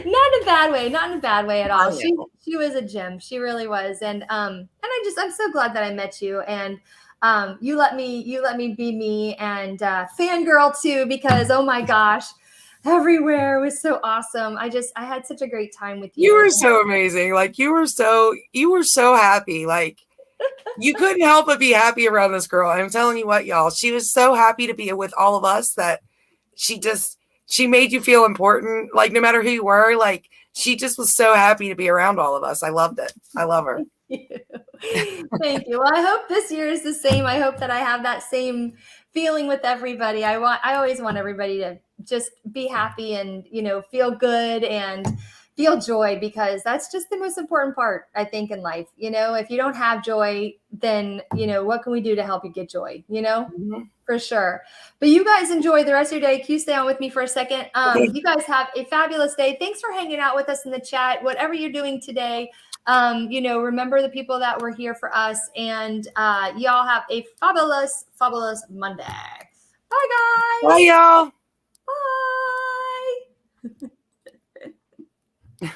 not in a bad way. Not in a bad way at all. I She know. she was a gem. She really was. And I'm so glad that I met you. And you let me be me and fangirl too, because oh my gosh, everywhere was so awesome. I had such a great time with You you. were so amazing. Like you were so happy. Like you couldn't help but be happy around this girl. I'm telling you what, y'all, she was so happy to be with all of us that she made you feel important. Like no matter who you were, like she just was so happy to be around all of us. I loved it. I love her. Thank you. Well, I hope this year is the same. I hope that I have that same feeling with everybody. I always want everybody to just be happy and, feel good and feel joy, because that's just the most important part, I think, in life. If you don't have joy, then, what can we do to help you get joy, Mm-hmm. For sure. But you guys enjoy the rest of your day. Can you stay on with me for a second? You guys have a fabulous day. Thanks for hanging out with us in the chat. Whatever you're doing today, remember the people that were here for us, and y'all have a fabulous, fabulous Monday. Bye, guys. Bye, y'all. Bye.